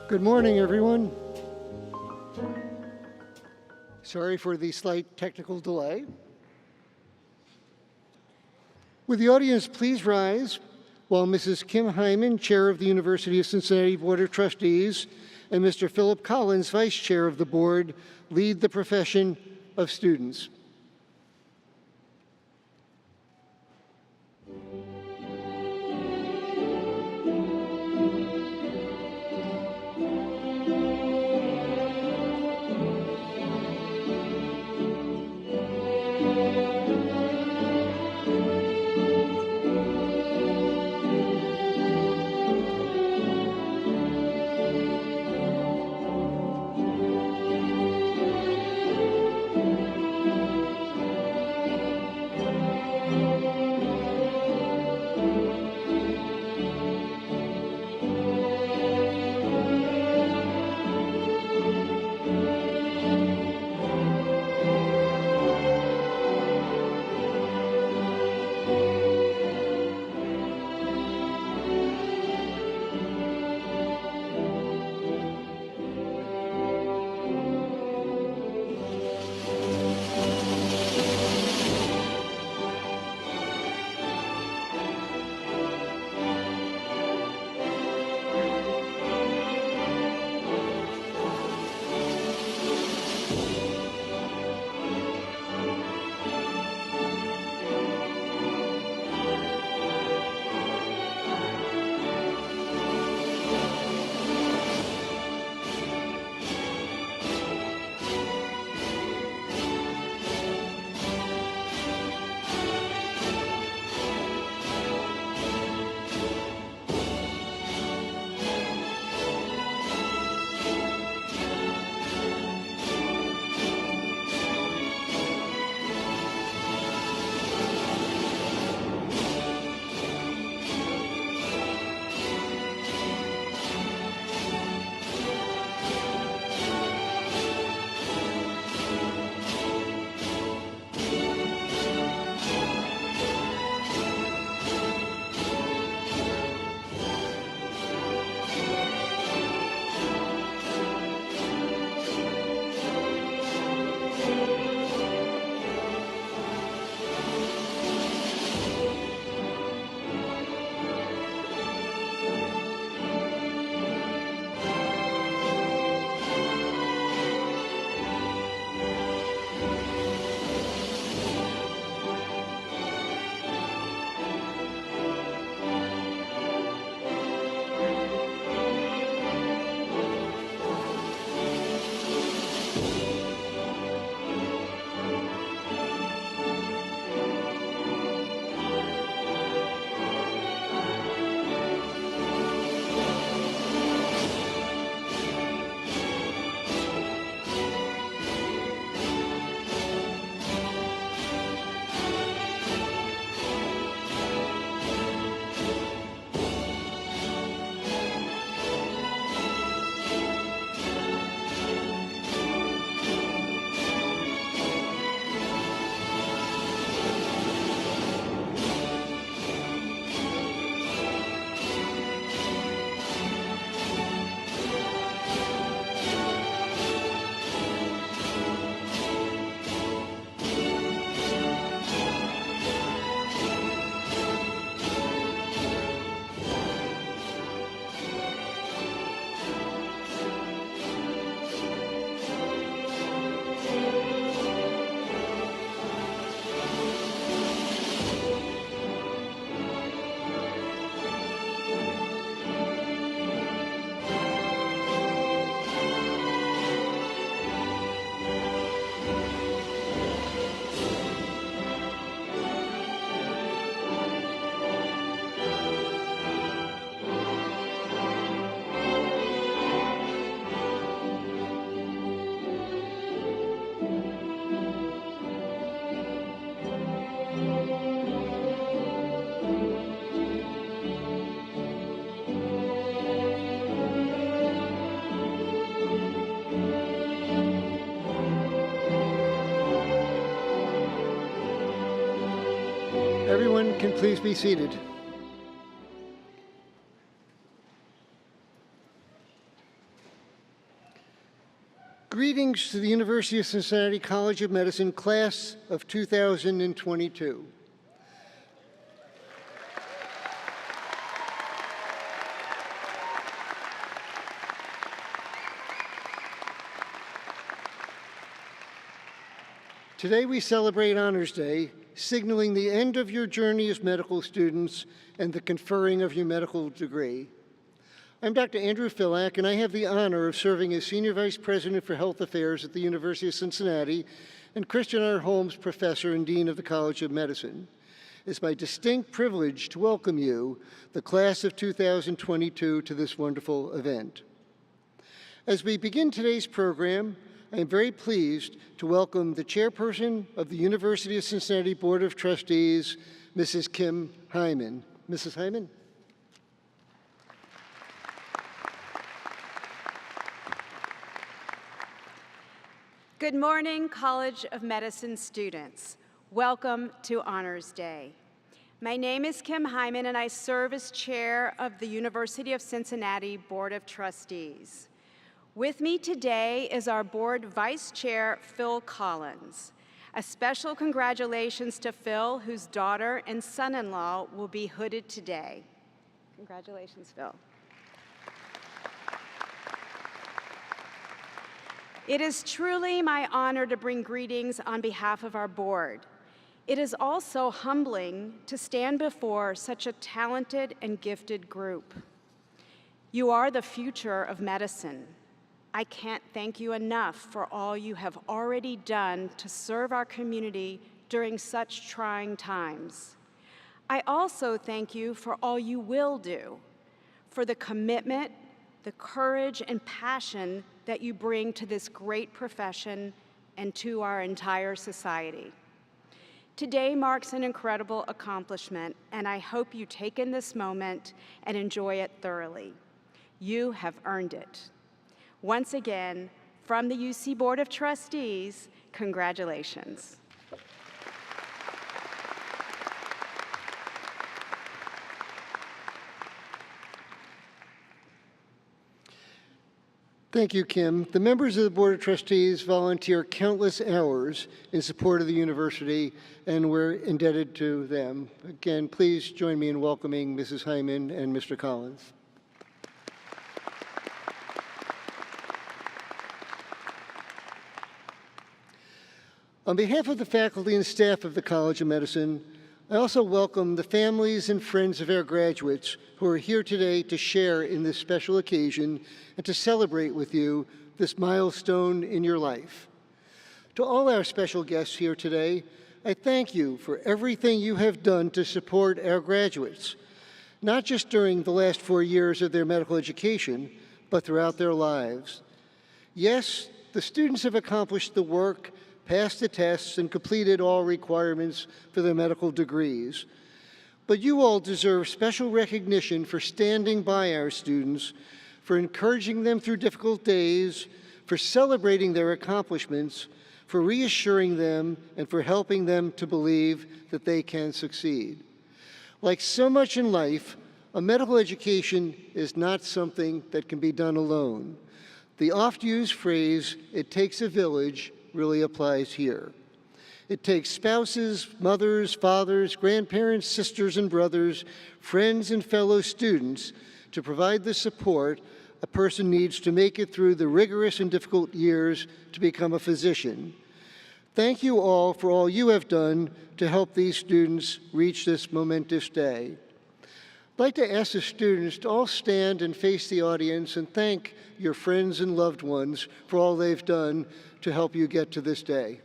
Good morning, everyone. Sorry for the slight technical delay. Would the audience please rise while Mrs. Kim Hyman, Chair of the University of Cincinnati Board of Trustees, and Mr. Philip Collins, Vice Chair of the Board, lead the profession of students. Everyone can please be seated. Greetings to the University of Cincinnati College of Medicine class of 2022. Today we celebrate Honors Day, signaling the end of your journey as medical students and the conferring of your medical degree. I'm Dr. Andrew Filak, and I have the honor of serving as Senior Vice President for Health Affairs at the University of Cincinnati and Christian R. Holmes Professor and Dean of the College of Medicine. It's my distinct privilege to welcome you, the class of 2022, to this wonderful event. As we begin today's program, I am very pleased to welcome the chairperson of the University of Cincinnati Board of Trustees, Mrs. Kim Hyman. Mrs. Hyman? Good morning, College of Medicine students. Welcome to Honors Day. My name is Kim Hyman, and I serve as chair of the University of Cincinnati Board of Trustees. With me today is our board vice chair, Phil Collins. A special congratulations to Phil, whose daughter and son-in-law will be hooded today. Congratulations, Phil. It is truly my honor to bring greetings on behalf of our board. It is also humbling to stand before such a talented and gifted group. You are the future of medicine. I can't thank you enough for all you have already done to serve our community during such trying times. I also thank you for all you will do, for the commitment, the courage, and passion that you bring to this great profession and to our entire society. Today marks an incredible accomplishment, and I hope you take in this moment and enjoy it thoroughly. You have earned it. Once again, from the UC Board of Trustees, congratulations. Thank you, Kim. The members of the Board of Trustees volunteer countless hours in support of the university, and we're indebted to them. Again, please join me in welcoming Mrs. Hyman and Mr. Collins. On behalf of the faculty and staff of the College of Medicine, I also welcome the families and friends of our graduates who are here today to share in this special occasion and to celebrate with you this milestone in your life. To all our special guests here today, I thank you for everything you have done to support our graduates, not just during the last 4 years of their medical education, but throughout their lives. Yes, the students have accomplished the work, passed the tests, and completed all requirements for their medical degrees. But you all deserve special recognition for standing by our students, for encouraging them through difficult days, for celebrating their accomplishments, for reassuring them, and for helping them to believe that they can succeed. Like so much in life, a medical education is not something that can be done alone. The oft-used phrase, "it takes a village," really applies here. It takes spouses, mothers, fathers, grandparents, sisters and brothers, friends and fellow students to provide the support a person needs to make it through the rigorous and difficult years to become a physician. Thank you all for all you have done to help these students reach this momentous day. I'd like to ask the students to all stand and face the audience and thank your friends and loved ones for all they've done to help you get to this day.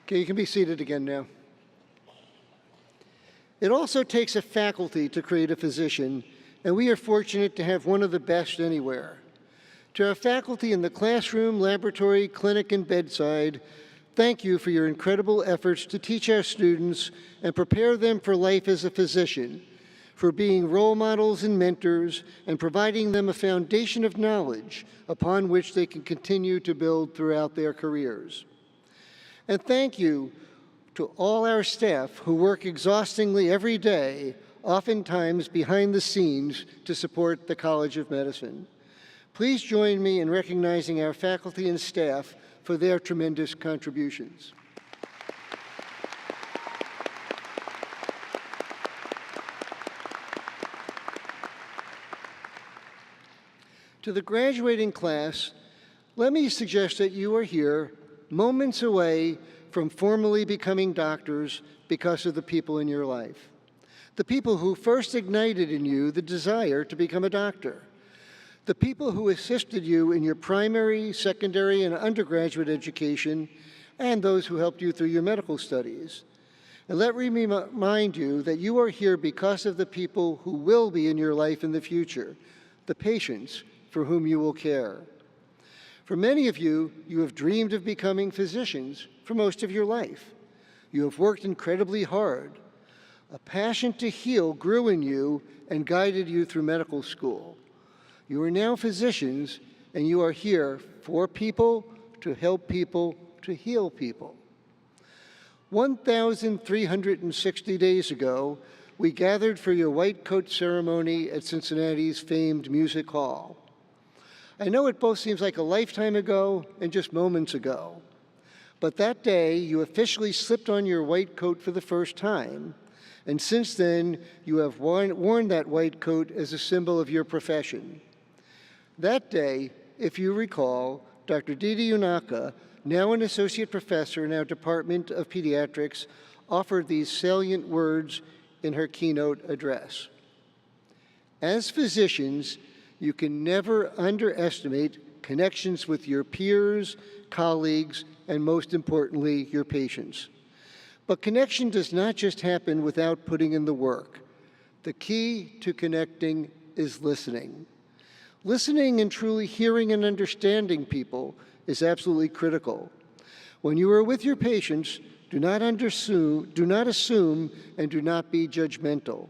Okay, you can be seated again now. It also takes a faculty to create a physician, and we are fortunate to have one of the best anywhere. To our faculty in the classroom, laboratory, clinic, and bedside, thank you for your incredible efforts to teach our students and prepare them for life as a physician, for being role models and mentors, and providing them a foundation of knowledge upon which they can continue to build throughout their careers. And thank you to all our staff who work exhaustingly every day, oftentimes behind the scenes, to support the College of Medicine. Please join me in recognizing our faculty and staff for their tremendous contributions. To the graduating class, let me suggest that you are here moments away from formally becoming doctors because of the people in your life. The people who first ignited in you the desire to become a doctor. The people who assisted you in your primary, secondary, and undergraduate education, and those who helped you through your medical studies. And let me remind you that you are here because of the people who will be in your life in the future, the patients for whom you will care. For many of you, you have dreamed of becoming physicians for most of your life. You have worked incredibly hard. A passion to heal grew in you and guided you through medical school. You are now physicians, and you are here for people, to help people, to heal people. 1,360 days ago, we gathered for your white coat ceremony at Cincinnati's famed Music Hall. I know it both seems like a lifetime ago and just moments ago, but that day you officially slipped on your white coat for the first time, and since then you have worn that white coat as a symbol of your profession. That day, if you recall, Dr. Didi Unaka, now an associate professor in our Department of Pediatrics, offered these salient words in her keynote address. As physicians, you can never underestimate connections with your peers, colleagues, and most importantly, your patients. But connection does not just happen without putting in the work. The key to connecting is listening. Listening and truly hearing and understanding people is absolutely critical. When you are with your patients, do not assume, and do not be judgmental.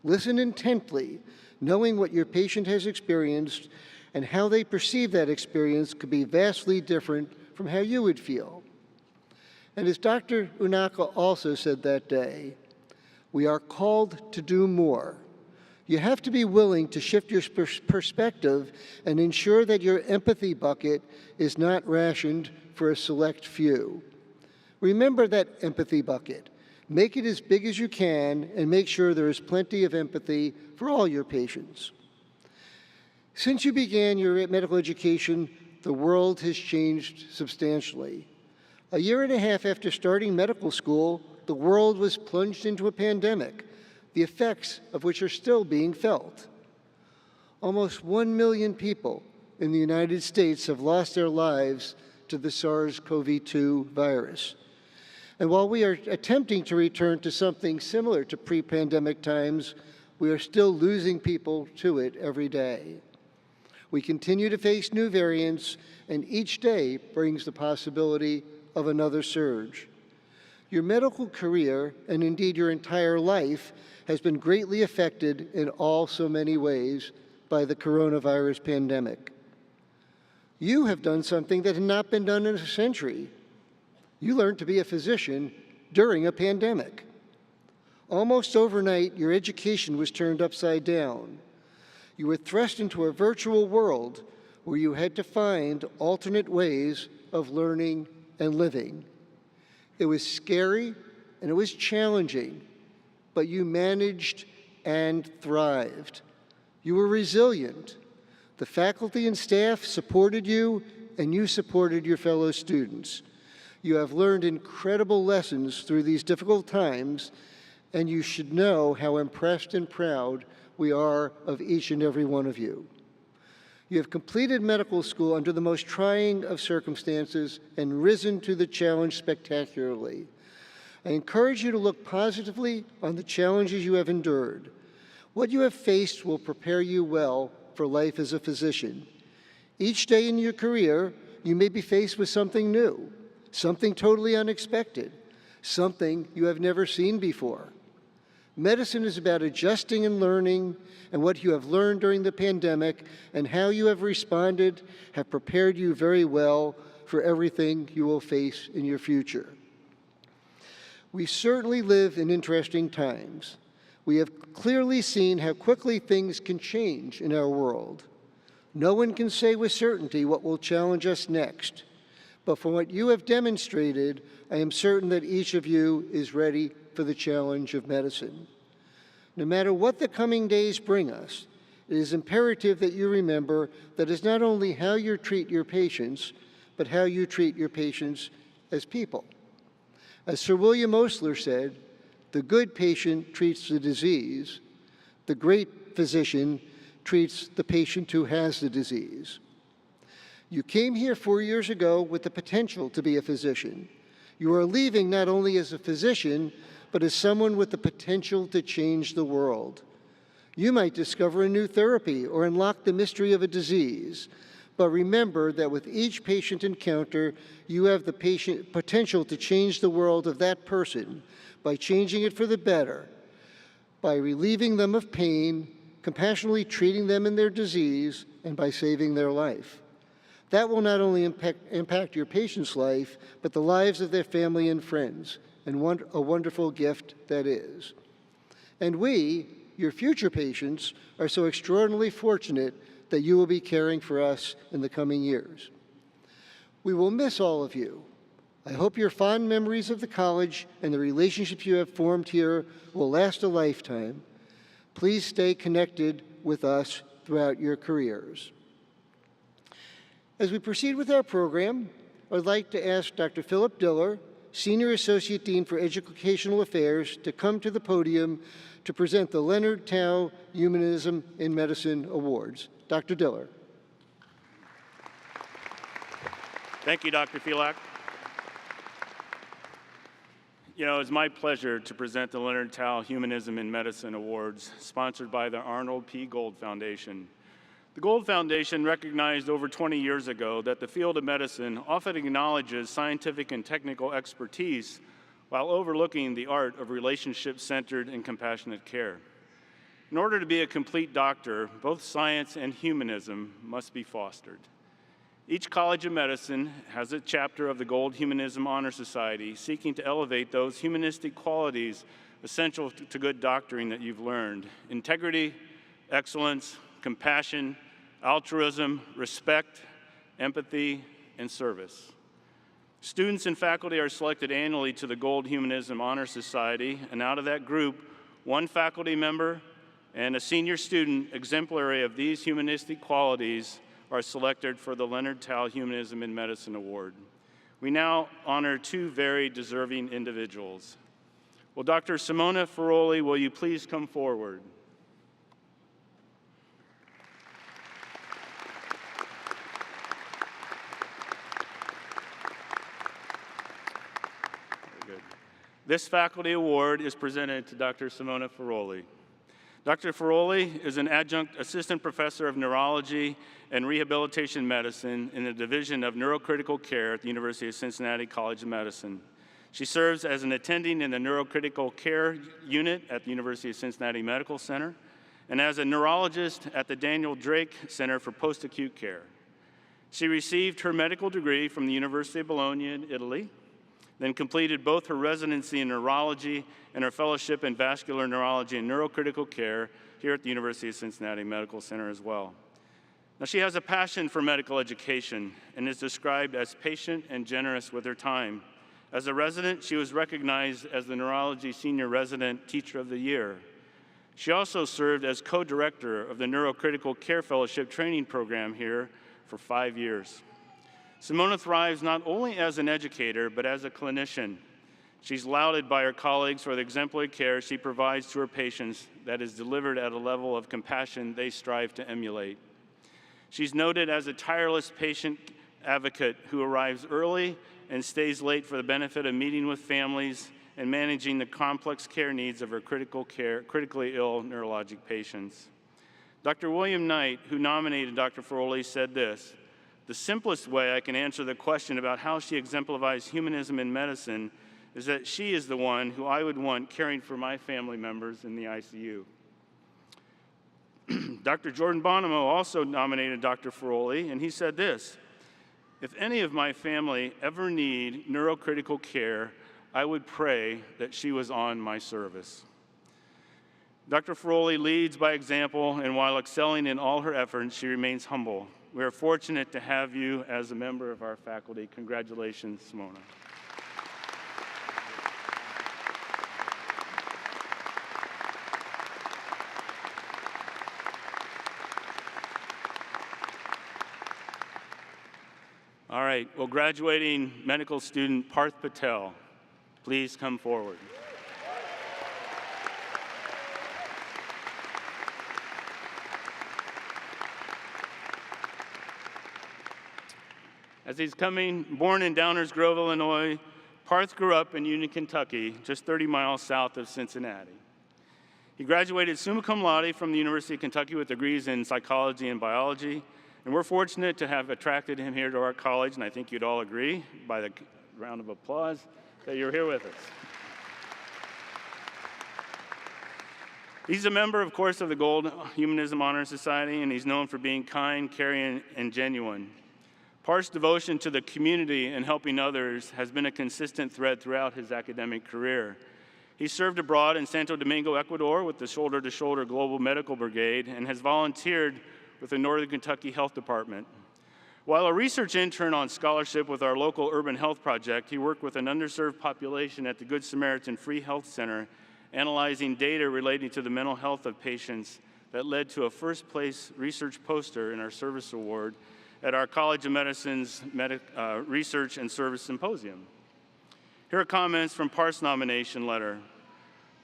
Listen intently, knowing what your patient has experienced and how they perceive that experience could be vastly different from how you would feel. And as Dr. Unaka also said that day, we are called to do more. You have to be willing to shift your perspective and ensure that your empathy bucket is not rationed for a select few. Remember that empathy bucket. Make it as big as you can and make sure there is plenty of empathy for all your patients. Since you began your medical education, the world has changed substantially. A year and a half after starting medical school, the world was plunged into a pandemic, the effects of which are still being felt. Almost 1 million people in the United States have lost their lives to the SARS-CoV-2 virus. And while we are attempting to return to something similar to pre-pandemic times, we are still losing people to it every day. We continue to face new variants, and each day brings the possibility of another surge. Your medical career, and indeed your entire life, has been greatly affected in all so many ways by the coronavirus pandemic. You have done something that had not been done in a century. You learned to be a physician during a pandemic. Almost overnight, your education was turned upside down. You were thrust into a virtual world where you had to find alternate ways of learning and living. It was scary and it was challenging, but you managed and thrived. You were resilient. The faculty and staff supported you, and you supported your fellow students. You have learned incredible lessons through these difficult times, and you should know how impressed and proud we are of each and every one of you. You have completed medical school under the most trying of circumstances and risen to the challenge spectacularly. I encourage you to look positively on the challenges you have endured. What you have faced will prepare you well for life as a physician. Each day in your career, you may be faced with something new, something totally unexpected, something you have never seen before. Medicine is about adjusting and learning, and what you have learned during the pandemic and how you have responded have prepared you very well for everything you will face in your future. We certainly live in interesting times. We have clearly seen how quickly things can change in our world. No one can say with certainty what will challenge us next, but from what you have demonstrated, I am certain that each of you is ready for the challenge of medicine. No matter what the coming days bring us, it is imperative that you remember that it's not only how you treat your patients, but how you treat your patients as people. As Sir William Osler said, the good patient treats the disease, the great physician treats the patient who has the disease. You came here 4 years ago with the potential to be a physician. You are leaving not only as a physician, but as someone with the potential to change the world. You might discover a new therapy or unlock the mystery of a disease, but remember that with each patient encounter, you have the potential to change the world of that person by changing it for the better, by relieving them of pain, compassionately treating them in their disease, and by saving their life. That will not only impact your patient's life, but the lives of their family and friends, and a wonderful gift that is. And we, your future patients, are so extraordinarily fortunate that you will be caring for us in the coming years. We will miss all of you. I hope your fond memories of the college and the relationships you have formed here will last a lifetime. Please stay connected with us throughout your careers. As we proceed with our program, I'd like to ask Dr. Philip Diller, Senior Associate Dean for Educational Affairs, to come to the podium to present the Leonard Tao Humanism in Medicine Awards. Dr. Diller. Thank you, Dr. Filak. It's my pleasure to present the Leonard Tao Humanism in Medicine Awards, sponsored by the Arnold P. Gold Foundation. The Gold Foundation recognized over 20 years ago that the field of medicine often acknowledges scientific and technical expertise while overlooking the art of relationship-centered and compassionate care. In order to be a complete doctor, both science and humanism must be fostered. Each College of Medicine has a chapter of the Gold Humanism Honor Society seeking to elevate those humanistic qualities essential to good doctoring that you've learned: integrity, excellence, compassion, altruism, respect, empathy, and service. Students and faculty are selected annually to the Gold Humanism Honor Society, and out of that group, one faculty member and a senior student exemplary of these humanistic qualities are selected for the Leonard Tao Humanism in Medicine Award. We now honor two very deserving individuals. Well, Dr. Simona Ferroli, will you please come forward? Very good. This faculty award is presented to Dr. Simona Ferroli. Dr. Ferroli is an adjunct assistant professor of neurology and rehabilitation medicine in the Division of Neurocritical Care at the University of Cincinnati College of Medicine. She serves as an attending in the Neurocritical Care Unit at the University of Cincinnati Medical Center and as a neurologist at the Daniel Drake Center for Post-Acute Care. She received her medical degree from the University of Bologna in Italy, then completed both her residency in neurology and her fellowship in vascular neurology and neurocritical care here at the University of Cincinnati Medical Center as well. Now, she has a passion for medical education and is described as patient and generous with her time. As a resident, she was recognized as the Neurology Senior Resident Teacher of the Year. She also served as co-director of the Neurocritical Care Fellowship Training Program here for 5 years. Simona thrives not only as an educator, but as a clinician. She's lauded by her colleagues for the exemplary care she provides to her patients that is delivered at a level of compassion they strive to emulate. She's noted as a tireless patient advocate who arrives early and stays late for the benefit of meeting with families and managing the complex care needs of her critically ill neurologic patients. Dr. William Knight, who nominated Dr. Ferroli, said this: "The simplest way I can answer the question about how she exemplifies humanism in medicine is that she is the one who I would want caring for my family members in the ICU." Dr. Jordan Bonomo also nominated Dr. Ferroli, and he said this: "If any of my family ever need neurocritical care, I would pray that she was on my service. Dr. Ferroli leads by example, and while excelling in all her efforts, she remains humble. We are fortunate to have you as a member of our faculty. Congratulations, Simona. All right, well, graduating medical student Parth Patel, please come forward. As he's born in Downers Grove, Illinois, Parth grew up in Union, Kentucky, just 30 miles south of Cincinnati. He graduated summa cum laude from the University of Kentucky with degrees in psychology and biology, and we're fortunate to have attracted him here to our college, and I think you'd all agree, by the round of applause, that you're here with us. He's a member, of course, of the Gold Humanism Honor Society, and he's known for being kind, caring, and genuine. Parth's devotion to the community and helping others has been a consistent thread throughout his academic career. He served abroad in Santo Domingo, Ecuador with the Shoulder to Shoulder Global Medical Brigade and has volunteered with the Northern Kentucky Health Department. While a research intern on scholarship with our local urban health project, he worked with an underserved population at the Good Samaritan Free Health Center, analyzing data relating to the mental health of patients that led to a first-place research poster in our service award at our College of Medicine's Research and Service Symposium. Here are comments from Parth's nomination letter.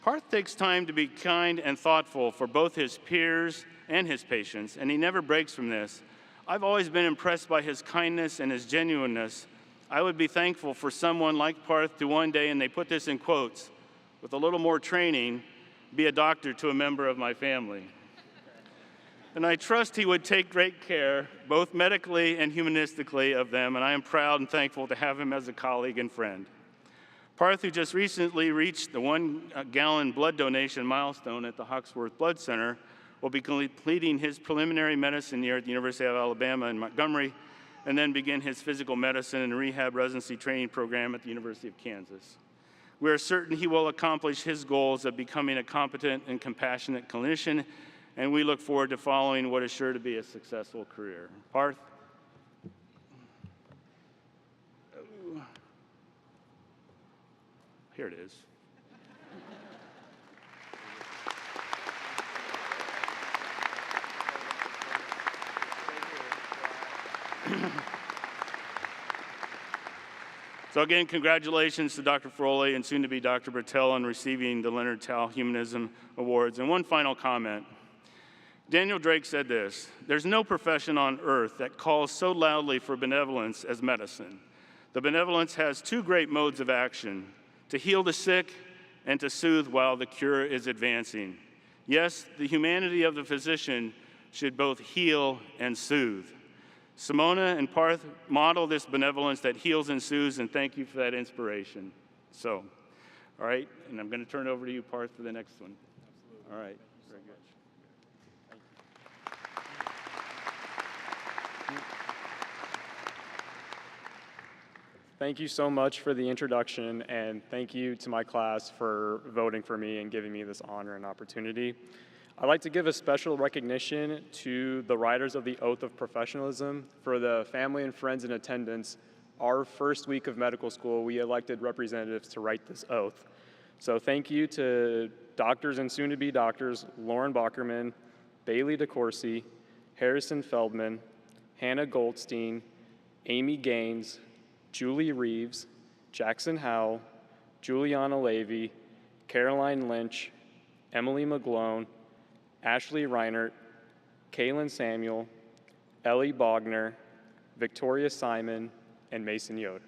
Parth takes time to be kind and thoughtful for both his peers and his patients, and he never breaks from this. I've always been impressed by his kindness and his genuineness. I would be thankful for someone like Parth to one day, and they put this in quotes, with a little more training, be a doctor to a member of my family. And I trust he would take great care, both medically and humanistically, of them, and I am proud and thankful to have him as a colleague and friend. Parth, who just recently reached the 1-gallon blood donation milestone at the Hawksworth Blood Center, will be completing his preliminary medicine year at the University of Alabama in Montgomery, and then begin his physical medicine and rehab residency training program at the University of Kansas. We are certain he will accomplish his goals of becoming a competent and compassionate clinician, and we look forward to following what is sure to be a successful career. Parth? Here it is. So again, congratulations to Dr. Ferroli and soon to be Dr. Patel on receiving the Leonard Tao Humanism Awards. And one final comment. Daniel Drake said this: "There's no profession on earth that calls so loudly for benevolence as medicine. The benevolence has two great modes of action: to heal the sick and to soothe while the cure is advancing. Yes, the humanity of the physician should both heal and soothe." Simona and Parth model this benevolence that heals and soothes, and thank you for that inspiration. So, all right, and I'm going to turn it over to you, Parth, for the next one. Absolutely. All right, very good. Thank you so much for the introduction, and thank you to my class for voting for me and giving me this honor and opportunity. I'd like to give a special recognition to the writers of the Oath of Professionalism. For the family and friends in attendance, our first week of medical school, we elected representatives to write this oath. So thank you to doctors and soon-to-be doctors Lauren Bockerman, Bailey DeCourcy, Harrison Feldman, Hannah Goldstein, Amy Gaines, Julie Reeves, Jackson Howell, Juliana Levy, Caroline Lynch, Emily McGlone, Ashley Reinert, Kaylin Samuel, Ellie Bogner, Victoria Simon, and Mason Yoder.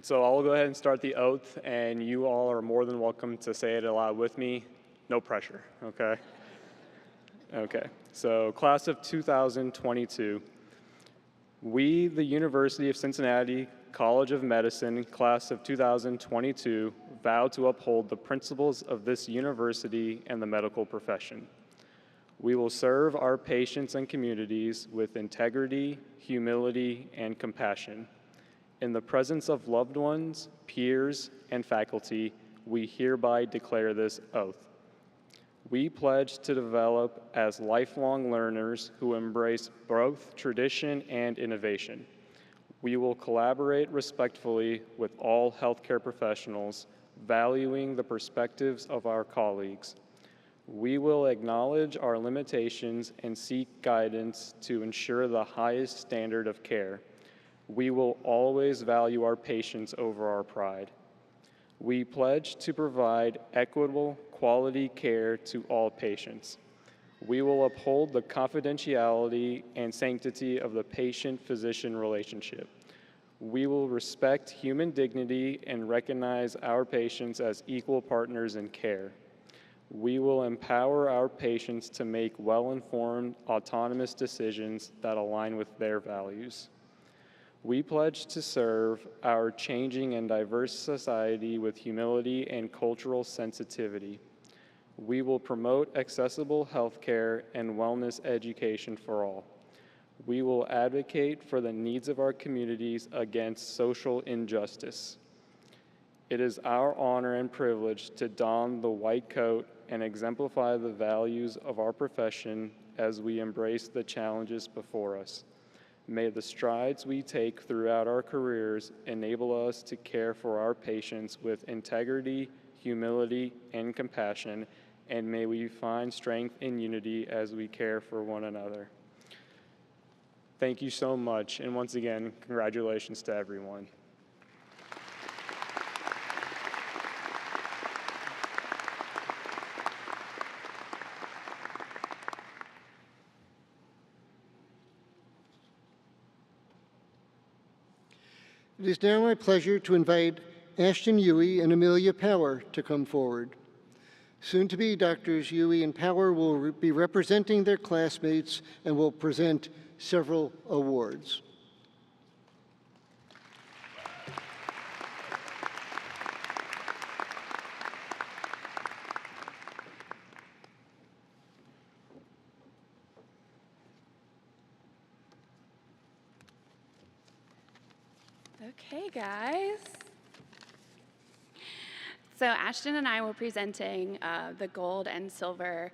So I'll go ahead and start the oath, and you all are more than welcome to say it aloud with me. No pressure, okay? Okay, so class of 2022, we, the University of Cincinnati College of Medicine, class of 2022, vow to uphold the principles of this university and the medical profession. We will serve our patients and communities with integrity, humility, and compassion. In the presence of loved ones, peers, and faculty, we hereby declare this oath. We pledge to develop as lifelong learners who embrace both tradition and innovation. We will collaborate respectfully with all healthcare professionals, valuing the perspectives of our colleagues. We will acknowledge our limitations and seek guidance to ensure the highest standard of care. We will always value our patients over our pride. We pledge to provide equitable, quality care to all patients. We will uphold the confidentiality and sanctity of the patient-physician relationship. We will respect human dignity and recognize our patients as equal partners in care. We will empower our patients to make well-informed, autonomous decisions that align with their values. We pledge to serve our changing and diverse society with humility and cultural sensitivity. We will promote accessible healthcare and wellness education for all. We will advocate for the needs of our communities against social injustice. It is our honor and privilege to don the white coat and exemplify the values of our profession as we embrace the challenges before us. May the strides we take throughout our careers enable us to care for our patients with integrity, humility, and compassion, and may we find strength in unity as we care for one another. Thank you so much, and once again, congratulations to everyone. It is now my pleasure to invite Ashton Huey and Amelia Power to come forward. Soon to be, Drs. Huey and Power will be representing their classmates and will present several awards. Okay, guys. So Ashton and I were presenting the gold and silver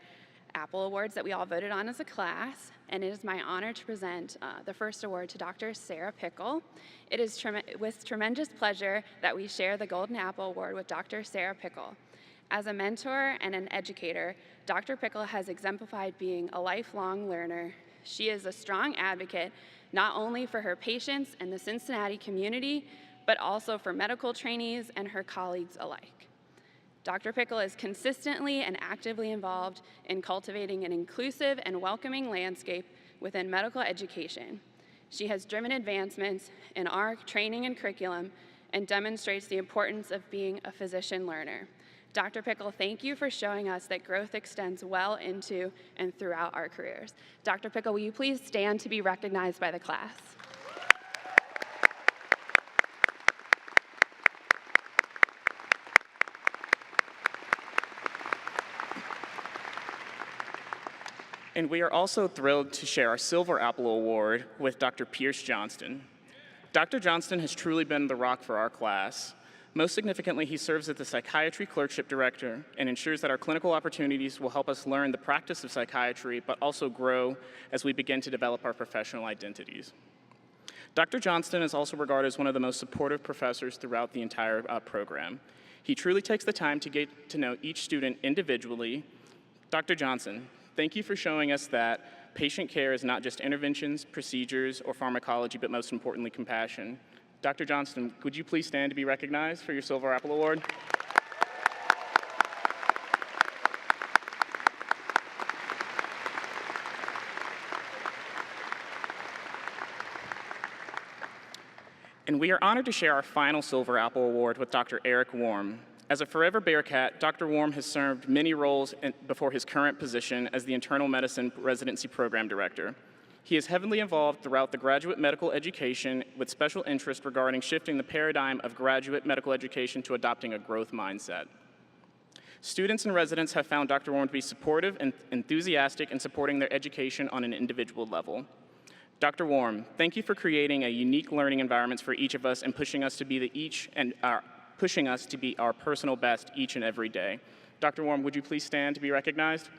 Apple Awards that we all voted on as a class, and it is my honor to present the first award to Dr. Sarah Pickle. It is with tremendous pleasure that we share the Golden Apple Award with Dr. Sarah Pickle. As a mentor and an educator, Dr. Pickle has exemplified being a lifelong learner. She is a strong advocate not only for her patients and the Cincinnati community, but also for medical trainees and her colleagues alike. Dr. Pickle is consistently and actively involved in cultivating an inclusive and welcoming landscape within medical education. She has driven advancements in our training and curriculum and demonstrates the importance of being a physician learner. Dr. Pickle, thank you for showing us that growth extends well into and throughout our careers. Dr. Pickle, will you please stand to be recognized by the class? And we are also thrilled to share our Silver Apple Award with Dr. Pierce Johnston. Dr. Johnston has truly been the rock for our class. Most significantly, he serves as the Psychiatry Clerkship Director and ensures that our clinical opportunities will help us learn the practice of psychiatry, but also grow as we begin to develop our professional identities. Dr. Johnston is also regarded as one of the most supportive professors throughout the entire program. He truly takes the time to get to know each student individually. Dr. Johnston, thank you for showing us that patient care is not just interventions, procedures, or pharmacology, but most importantly, compassion. Dr. Johnston, would you please stand to be recognized for your Silver Apple Award? And we are honored to share our final Silver Apple Award with Dr. Eric Warm. As a forever Bearcat, Dr. Warm has served many roles before his current position as the Internal Medicine Residency Program Director. He is heavily involved throughout the graduate medical education with special interest regarding shifting the paradigm of graduate medical education to adopting a growth mindset. Students and residents have found Dr. Warren to be supportive and enthusiastic in supporting their education on an individual level. Dr. Warren, thank you for creating a unique learning environments for each of us and pushing us to be our personal best each and every day. Dr. Warren, would you please stand to be recognized?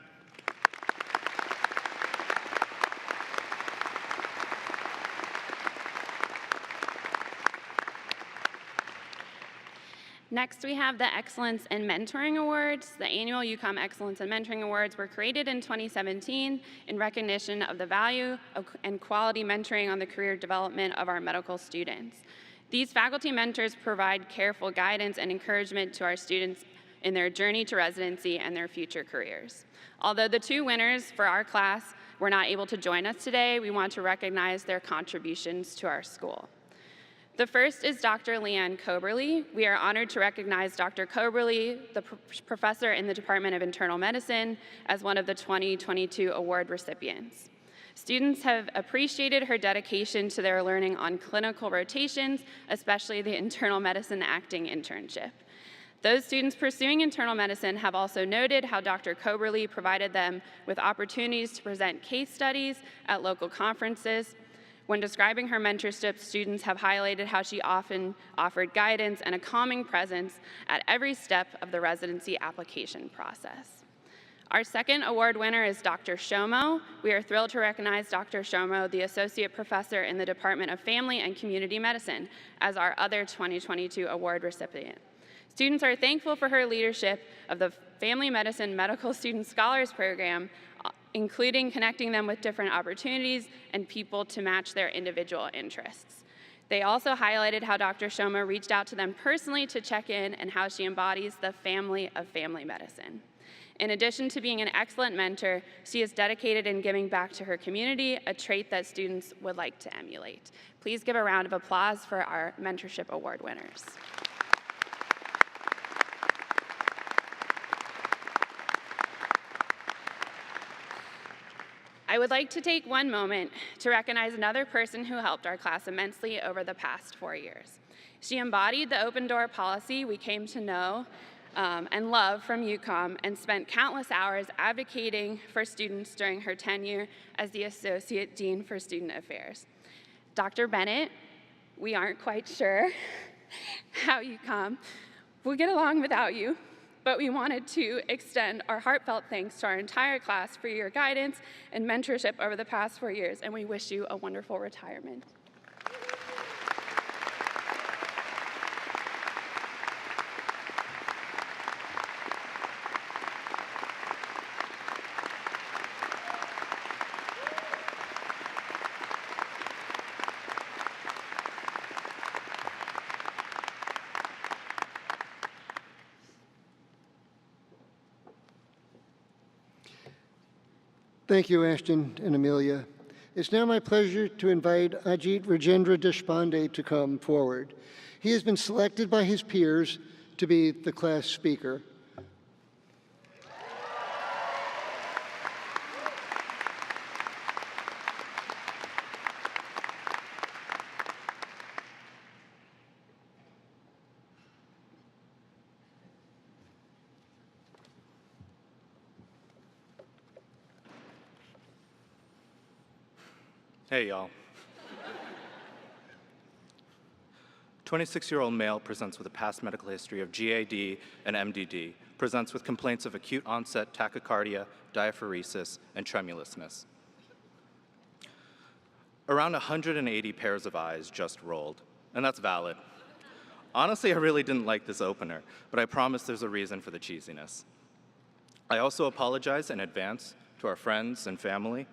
Next, we have the Excellence in Mentoring Awards. The annual UCOM Excellence in Mentoring Awards were created in 2017 in recognition of the value and quality mentoring on the career development of our medical students. These faculty mentors provide careful guidance and encouragement to our students in their journey to residency and their future careers. Although the two winners for our class were not able to join us today, we want to recognize their contributions to our school. The first is Dr. Leanne Coberly. We are honored to recognize Dr. Coberly, the professor in the Department of Internal Medicine, as one of the 2022 award recipients. Students have appreciated her dedication to their learning on clinical rotations, especially the internal medicine acting internship. Those students pursuing internal medicine have also noted how Dr. Coberly provided them with opportunities to present case studies at local conferences. When describing her mentorship, students have highlighted how she often offered guidance and a calming presence at every step of the residency application process. Our second award winner is Dr. Shomo. We are thrilled to recognize Dr. Shomo, the Associate Professor in the Department of Family and Community Medicine, as our other 2022 award recipient. Students are thankful for her leadership of the Family Medicine Medical Student Scholars Program, including connecting them with different opportunities and people to match their individual interests. They also highlighted how Dr. Shoma reached out to them personally to check in and how she embodies the family of family medicine. In addition to being an excellent mentor, she is dedicated in giving back to her community, a trait that students would like to emulate. Please give a round of applause for our Mentorship Award winners. I would like to take one moment to recognize another person who helped our class immensely over the past 4 years. She embodied the open door policy we came to know and love from UCOM and spent countless hours advocating for students during her tenure as the Associate Dean for Student Affairs. Dr. Bennett, we aren't quite sure how UCOM will get along without you, but we wanted to extend our heartfelt thanks to our entire class for your guidance and mentorship over the past 4 years, and we wish you a wonderful retirement. Thank you, Ashton and Amelia. It's now my pleasure to invite Ajit Rajendra Deshpande to come forward. He has been selected by his peers to be the class speaker. Hey, y'all. 26-year-old male presents with a past medical history of GAD and MDD, presents with complaints of acute onset tachycardia, diaphoresis, and tremulousness. Around 180 pairs of eyes just rolled, and that's valid. Honestly, I really didn't like this opener, but I promise there's a reason for the cheesiness. I also apologize in advance to our friends and family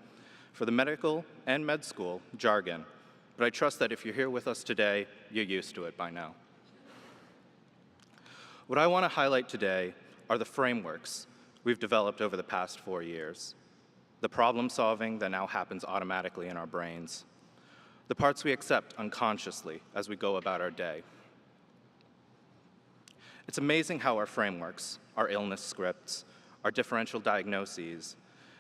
for the medical and med school jargon, but I trust that if you're here with us today, you're used to it by now. What I want to highlight today are the frameworks we've developed over the past 4 years, the problem solving that now happens automatically in our brains, the parts we accept unconsciously as we go about our day. It's amazing how our frameworks, our illness scripts, our differential diagnoses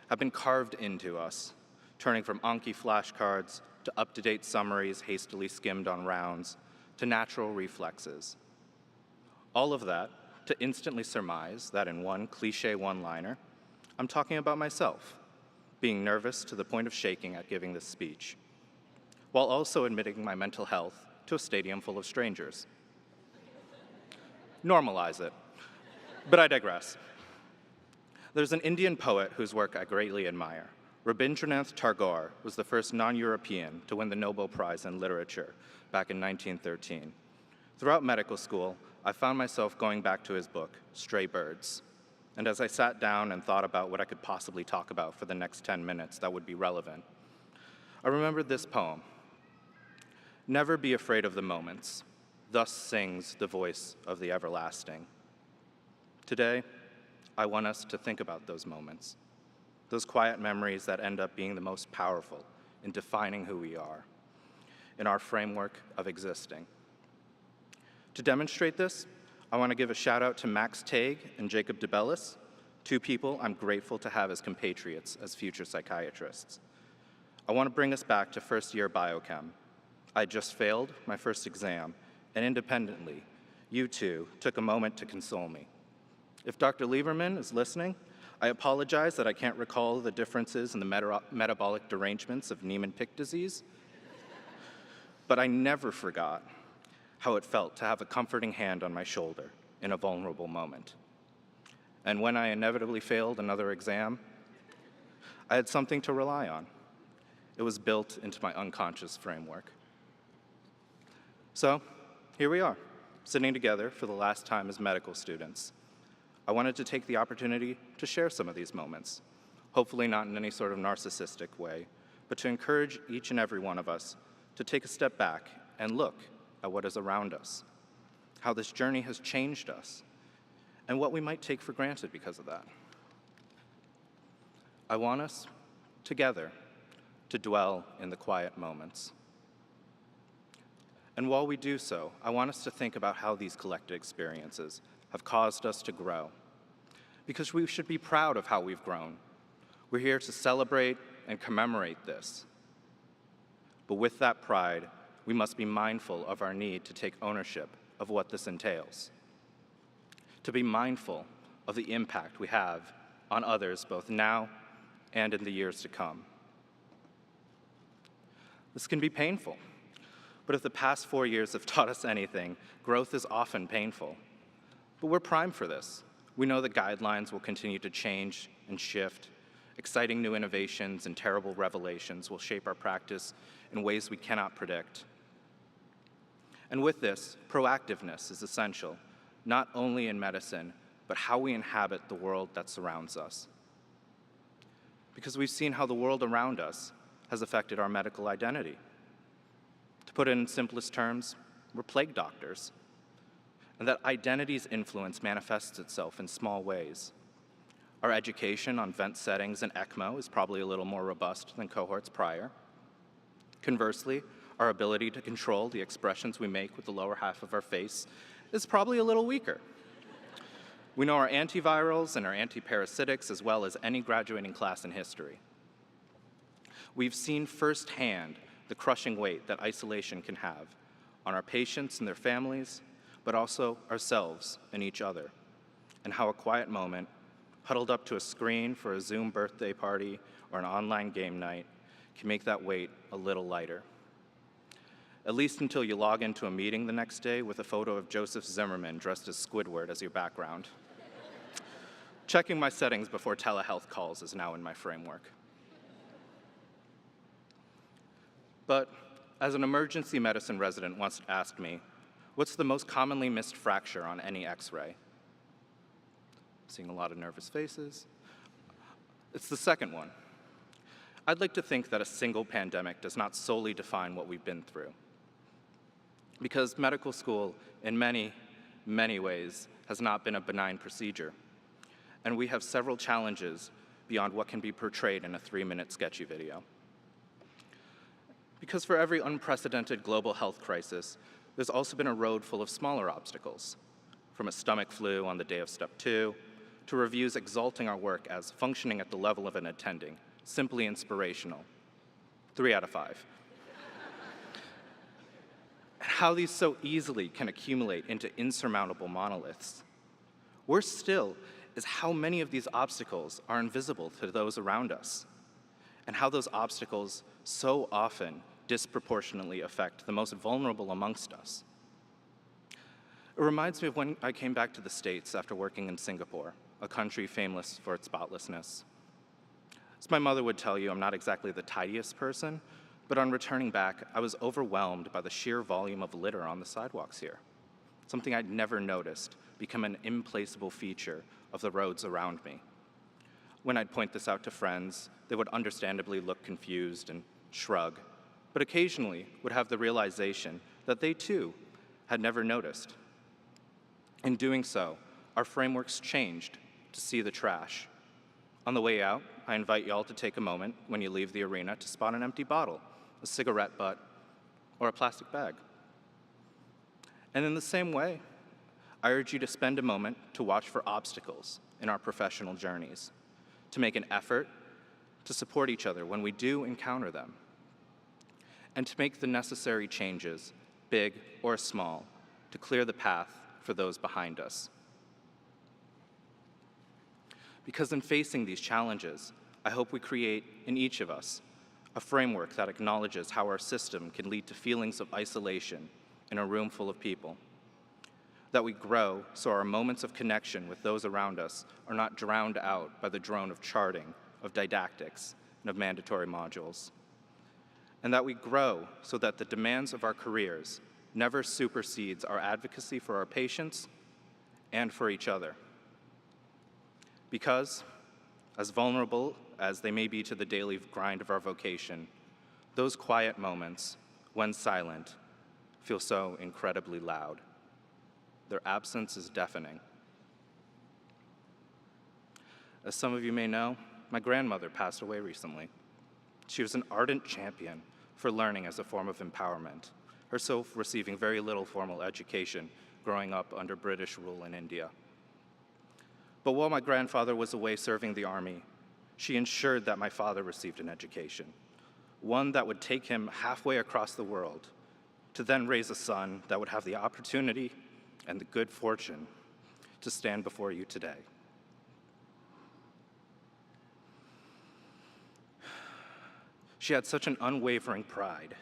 have been carved into us, turning from Anki flashcards to up-to-date summaries hastily skimmed on rounds to natural reflexes. All of that to instantly surmise that in one cliche one-liner, I'm talking about myself, being nervous to the point of shaking at giving this speech, while also admitting my mental health to a stadium full of strangers. Normalize it. But I digress. There's an Indian poet whose work I greatly admire. Rabindranath Tagore was the first non-European to win the Nobel Prize in Literature back in 1913. Throughout medical school, I found myself going back to his book, Stray Birds. And as I sat down and thought about what I could possibly talk about for the next 10 minutes that would be relevant, I remembered this poem. Never be afraid of the moments. Thus sings the voice of the everlasting. Today, I want us to think about those moments, those quiet memories that end up being the most powerful in defining who we are, in our framework of existing. To demonstrate this, I want to give a shout out to Max Tague and Jacob DeBellis, two people I'm grateful to have as compatriots as future psychiatrists. I want to bring us back to first year biochem. I just failed my first exam, and independently, you two took a moment to console me. If Dr. Lieberman is listening, I apologize that I can't recall the differences in the metabolic derangements of Niemann-Pick disease, but I never forgot how it felt to have a comforting hand on my shoulder in a vulnerable moment. And when I inevitably failed another exam, I had something to rely on. It was built into my unconscious framework. So, here we are, sitting together for the last time as medical students. I wanted to take the opportunity to share some of these moments, hopefully not in any sort of narcissistic way, but to encourage each and every one of us to take a step back and look at what is around us, how this journey has changed us, and what we might take for granted because of that. I want us, together, to dwell in the quiet moments. And while we do so, I want us to think about how these collected experiences have caused us to grow, because we should be proud of how we've grown. We're here to celebrate and commemorate this. But with that pride, we must be mindful of our need to take ownership of what this entails, to be mindful of the impact we have on others both now and in the years to come. This can be painful, but if the past 4 years have taught us anything, growth is often painful. But we're primed for this. We know the guidelines will continue to change and shift. Exciting new innovations and terrible revelations will shape our practice in ways we cannot predict. And with this, proactiveness is essential, not only in medicine, but how we inhabit the world that surrounds us. Because we've seen how the world around us has affected our medical identity. To put it in simplest terms, we're plague doctors. And that identity's influence manifests itself in small ways. Our education on vent settings and ECMO is probably a little more robust than cohorts prior. Conversely, our ability to control the expressions we make with the lower half of our face is probably a little weaker. We know our antivirals and our antiparasitics as well as any graduating class in history. We've seen firsthand the crushing weight that isolation can have on our patients and their families, but also ourselves and each other, and how a quiet moment, huddled up to a screen for a Zoom birthday party or an online game night, can make that weight a little lighter. At least until you log into a meeting the next day with a photo of Joseph Zimmerman dressed as Squidward as your background. Checking my settings before telehealth calls is now in my framework. But as an emergency medicine resident once asked me, what's the most commonly missed fracture on any X-ray? Seeing a lot of nervous faces. It's the second one. I'd like to think that a single pandemic does not solely define what we've been through. Because medical school, in many, many ways, has not been a benign procedure. And we have several challenges beyond what can be portrayed in a 3-minute sketchy video. Because for every unprecedented global health crisis, there's also been a road full of smaller obstacles, from a stomach flu on the day of step 2, to reviews exalting our work as functioning at the level of an attending, simply inspirational. 3 out of 5. And how these so easily can accumulate into insurmountable monoliths. Worse still is how many of these obstacles are invisible to those around us, and how those obstacles so often disproportionately affect the most vulnerable amongst us. It reminds me of when I came back to the States after working in Singapore, a country famous for its spotlessness. As my mother would tell you, I'm not exactly the tidiest person, but on returning back, I was overwhelmed by the sheer volume of litter on the sidewalks here, something I'd never noticed become an implacable feature of the roads around me. When I'd point this out to friends, they would understandably look confused and shrug, but occasionally would have the realization that they too had never noticed. In doing so, our frameworks changed to see the trash. On the way out, I invite y'all to take a moment when you leave the arena to spot an empty bottle, a cigarette butt, or a plastic bag. And in the same way, I urge you to spend a moment to watch for obstacles in our professional journeys, to make an effort to support each other when we do encounter them, and to make the necessary changes, big or small, to clear the path for those behind us. Because in facing these challenges, I hope we create in each of us a framework that acknowledges how our system can lead to feelings of isolation in a room full of people, that we grow so our moments of connection with those around us are not drowned out by the drone of charting, of didactics, and of mandatory modules, and that we grow so that the demands of our careers never supersedes our advocacy for our patients and for each other. Because, as vulnerable as they may be to the daily grind of our vocation, those quiet moments, when silent, feel so incredibly loud. Their absence is deafening. As some of you may know, my grandmother passed away recently. She was an ardent champion for learning as a form of empowerment, herself receiving very little formal education growing up under British rule in India. But while my grandfather was away serving the army, she ensured that my father received an education, one that would take him halfway across the world to then raise a son that would have the opportunity and the good fortune to stand before you today. She had such an unwavering pride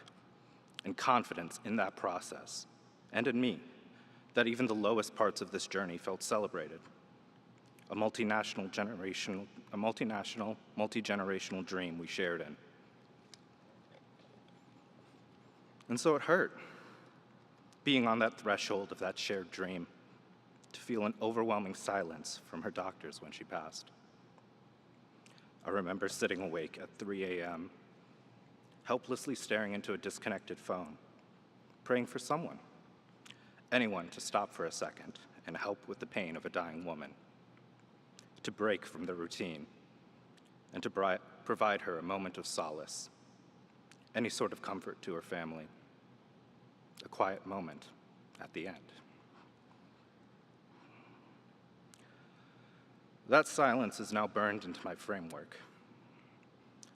and confidence in that process, and in me, that even the lowest parts of this journey felt celebrated. A multi-generational dream we shared in. And so it hurt, being on that threshold of that shared dream, to feel an overwhelming silence from her doctors when she passed. I remember sitting awake at 3 a.m., helplessly staring into a disconnected phone, praying for someone, anyone to stop for a second and help with the pain of a dying woman, to break from the routine, and to provide her a moment of solace, any sort of comfort to her family, a quiet moment at the end. That silence is now burned into my framework,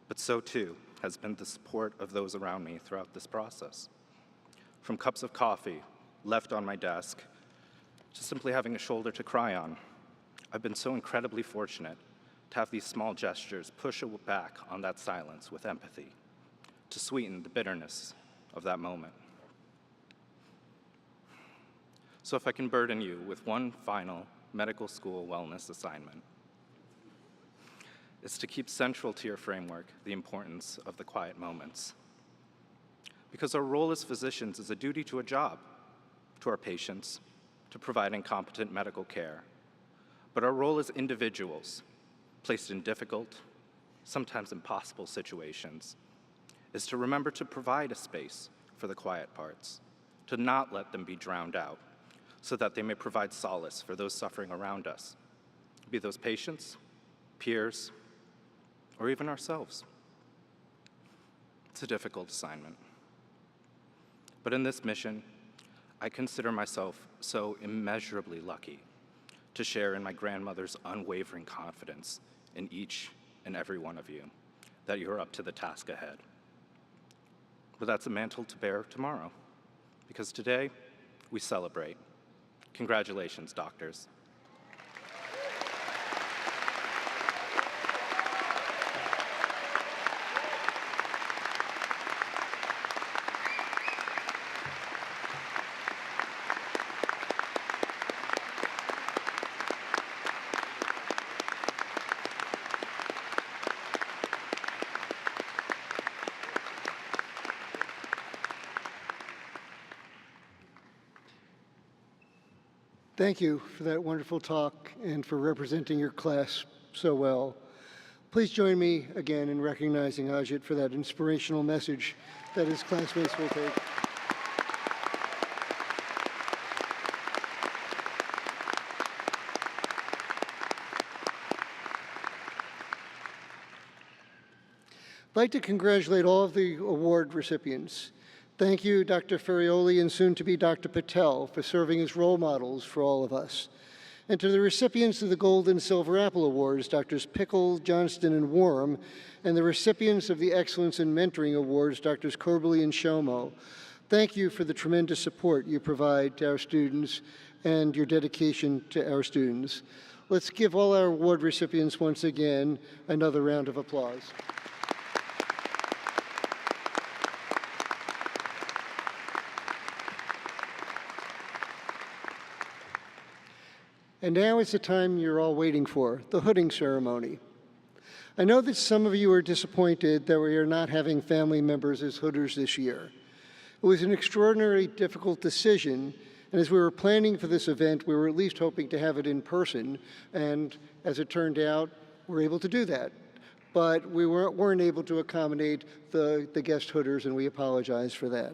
but so too has been the support of those around me throughout this process. From cups of coffee left on my desk to simply having a shoulder to cry on, I've been so incredibly fortunate to have these small gestures push back on that silence with empathy, to sweeten the bitterness of that moment. So if I can burden you with one final medical school wellness assignment, it's to keep central to your framework the importance of the quiet moments. Because our role as physicians is a duty to a job, to our patients, to providing competent medical care. But our role as individuals, placed in difficult, sometimes impossible situations, is to remember to provide a space for the quiet parts, to not let them be drowned out, so that they may provide solace for those suffering around us, be those patients, peers, or even ourselves. It's a difficult assignment. But in this mission, I consider myself so immeasurably lucky to share in my grandmother's unwavering confidence in each and every one of you, that you're up to the task ahead. But that's a mantle to bear tomorrow, because today we celebrate. Congratulations, doctors. Thank you for that wonderful talk and for representing your class so well. Please join me again in recognizing Ajit for that inspirational message that his classmates will take. I'd like to congratulate all of the award recipients. Thank you, Dr. Ferrioli and soon-to-be Dr. Patel, for serving as role models for all of us. And to the recipients of the Gold and Silver Apple Awards, Drs. Pickle, Johnston, and Warm, and the recipients of the Excellence in Mentoring Awards, Drs. Coberly and Shomo. Thank you for the tremendous support you provide to our students and your dedication to our students. Let's give all our award recipients once again another round of applause. And now is the time you're all waiting for, the hooding ceremony. I know that some of you are disappointed that we are not having family members as hooders this year. It was an extraordinarily difficult decision, and as we were planning for this event, we were at least hoping to have it in person, and as it turned out, we're able to do that. But we weren't able to accommodate the guest hooders, and we apologize for that.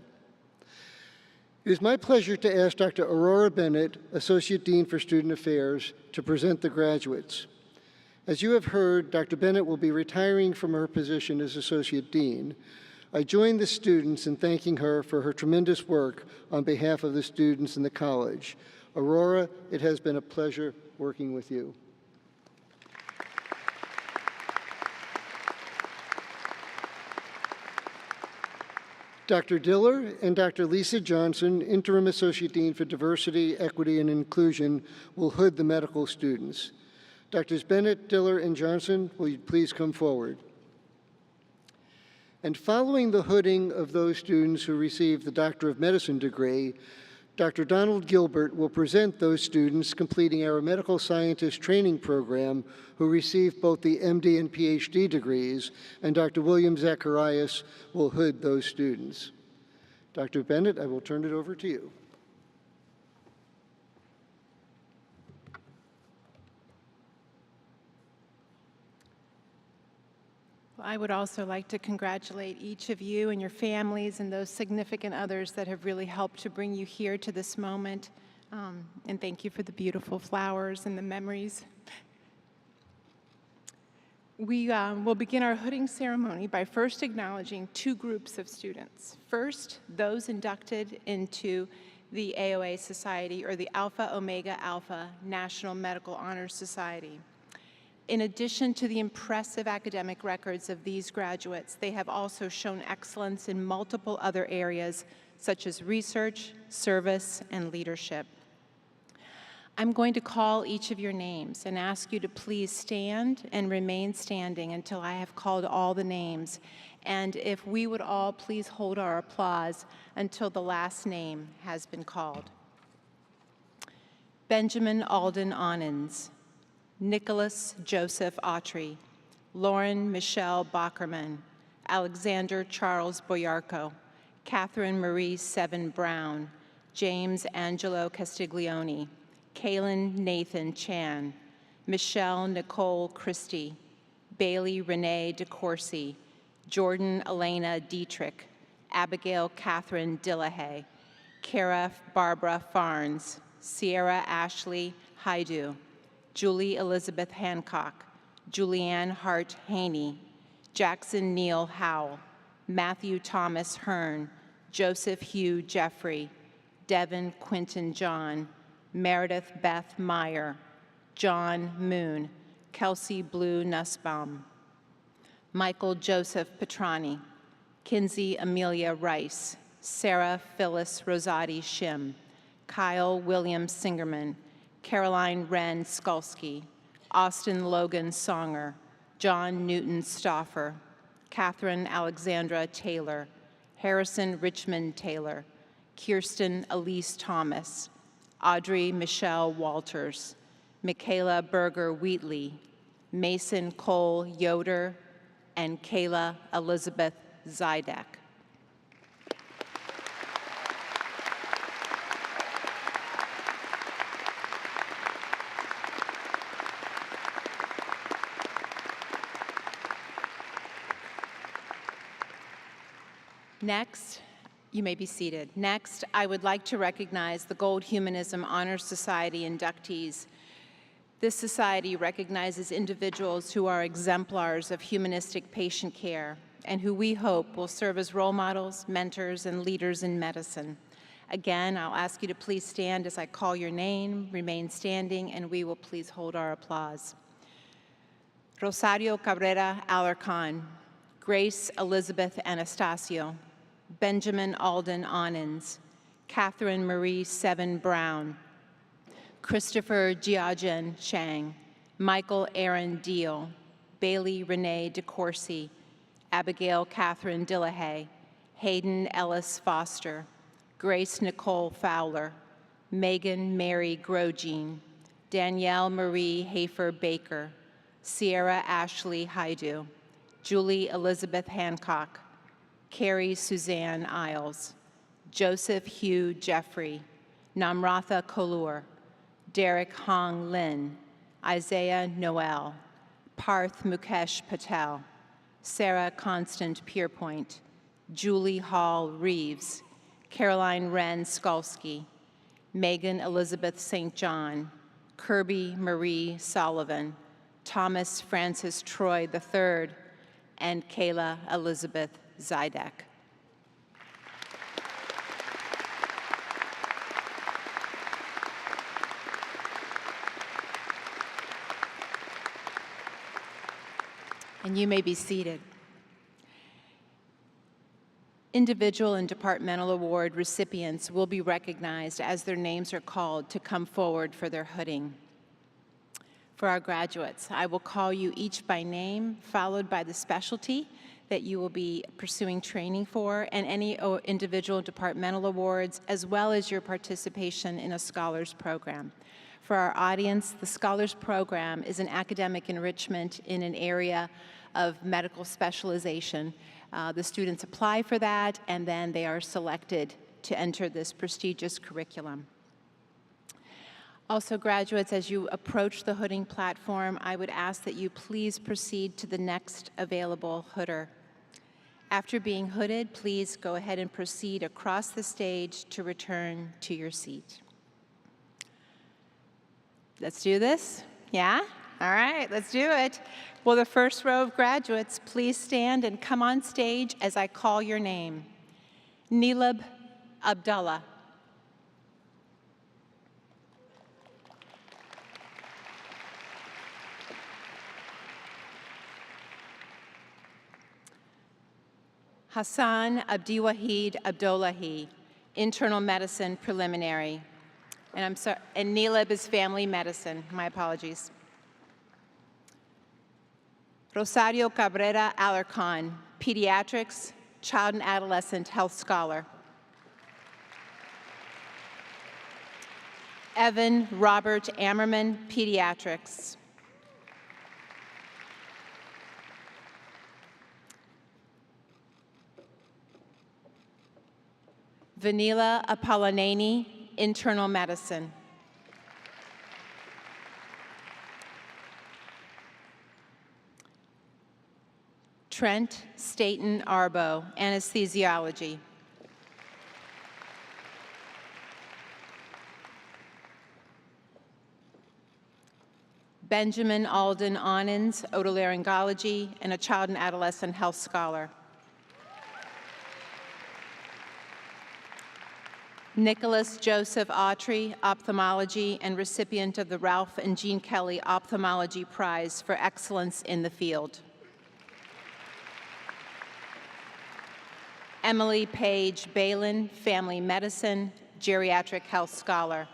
It is my pleasure to ask Dr. Aurora Bennett, Associate Dean for Student Affairs, to present the graduates. As you have heard, Dr. Bennett will be retiring from her position as Associate Dean. I join the students in thanking her for her tremendous work on behalf of the students in the college. Aurora, it has been a pleasure working with you. Dr. Diller and Dr. Lisa Johnson, Interim Associate Dean for Diversity, Equity, and Inclusion, will hood the medical students. Drs. Bennett, Diller, and Johnson, will you please come forward? And following the hooding of those students who received the Doctor of Medicine degree, Dr. Donald Gilbert will present those students completing our medical scientist training program who received both the MD and PhD degrees, and Dr. William Zacharias will hood those students. Dr. Bennett, I will turn it over to you. I would also like to congratulate each of you and your families and those significant others that have really helped to bring you here to this moment. And thank you for the beautiful flowers and the memories. We will begin our hooding ceremony by first acknowledging two groups of students. First, those inducted into the AOA Society, or the Alpha Omega Alpha National Medical Honors Society. In addition to the impressive academic records of these graduates, they have also shown excellence in multiple other areas, such as research, service, and leadership. I'm going to call each of your names and ask you to please stand and remain standing until I have called all the names. And if we would all please hold our applause until the last name has been called. Benjamin Alden Onens, Nicholas Joseph Autry, Lauren Michelle Bockerman, Alexander Charles Boyarko, Catherine Marie Seven Brown, James Angelo Castiglione, Kaylin Nathan Chan, Michelle Nicole Christie, Bailey Renee DeCourcy, Jordan Elena Dietrich, Abigail Catherine Dillahay, Kara Barbara Farnes, Sierra Ashley Haidu, Julie Elizabeth Hancock, Julianne Hart Haney, Jackson Neal Howell, Matthew Thomas Hearn, Joseph Hugh Jeffrey, Devin Quinton John, Meredith Beth Meyer, John Moon, Kelsey Blue Nussbaum, Michael Joseph Petrani, Kinsey Amelia Rice, Sarah Phyllis Rosati Shim, Kyle William Singerman, Caroline Wren Skulski, Austin Logan Songer, John Newton Stauffer, Catherine Alexandra Taylor, Harrison Richmond Taylor, Kirsten Elise Thomas, Audrey Michelle Walters, Michaela Berger Wheatley, Mason Cole Yoder, and Kayla Elizabeth Zydek. Next, you may be seated. Next, I would like to recognize the Gold Humanism Honor Society inductees. This society recognizes individuals who are exemplars of humanistic patient care and who we hope will serve as role models, mentors, and leaders in medicine. Again, I'll ask you to please stand as I call your name, remain standing, and we will please hold our applause. Rosario Cabrera Alarcon, Grace Elizabeth Anastasio, Benjamin Alden Onens, Catherine Marie Seven Brown, Christopher Jiajen Shang, Michael Aaron Deal, Bailey Renee DeCourcy, Abigail Catherine Dillahay, Hayden Ellis Foster, Grace Nicole Fowler, Megan Mary Grosjean, Danielle Marie Hafer Baker, Sierra Ashley Haidu, Julie Elizabeth Hancock, Carrie Suzanne Isles, Joseph Hugh Jeffrey, Namratha Kolur, Derek Hong Lin, Isaiah Noel, Parth Mukesh Patel, Sarah Constant Pierpoint, Julie Hall Reeves, Caroline Wren Skalski, Megan Elizabeth St. John, Kirby Marie Sullivan, Thomas Francis Troy III, and Kayla Elizabeth Zidek. And you may be seated. Individual and departmental award recipients will be recognized as their names are called to come forward for their hooding. For our graduates, I will call you each by name, followed by the specialty that you will be pursuing training for, and any individual departmental awards, as well as your participation in a scholars program. For our audience, the scholars program is an academic enrichment in an area of medical specialization. The students apply for that, and then they are selected to enter this prestigious curriculum. Also, graduates, as you approach the hooding platform, I would ask that you please proceed to the next available hooder. After being hooded, please go ahead and proceed across the stage to return to your seat. Let's do this? Yeah? All right, let's do it. Will the first row of graduates please stand and come on stage as I call your name? Nilab Abdullah. Hassan Abdiwahid Abdullahi, internal medicine preliminary. And I'm sorry, and Nilab is family medicine. My apologies. Rosario Cabrera Alarcon, pediatrics, child and adolescent health scholar. Evan Robert Ammerman, pediatrics. Vanilla Apollinani, internal medicine. Trent Staten Arbo, anesthesiology. Benjamin Alden Onens, otolaryngology, and a child and adolescent health scholar. Nicholas Joseph Autry, ophthalmology, and recipient of the Ralph and Jean Kelly Ophthalmology Prize for Excellence in the Field. Emily Page Balin, family medicine, geriatric health scholar.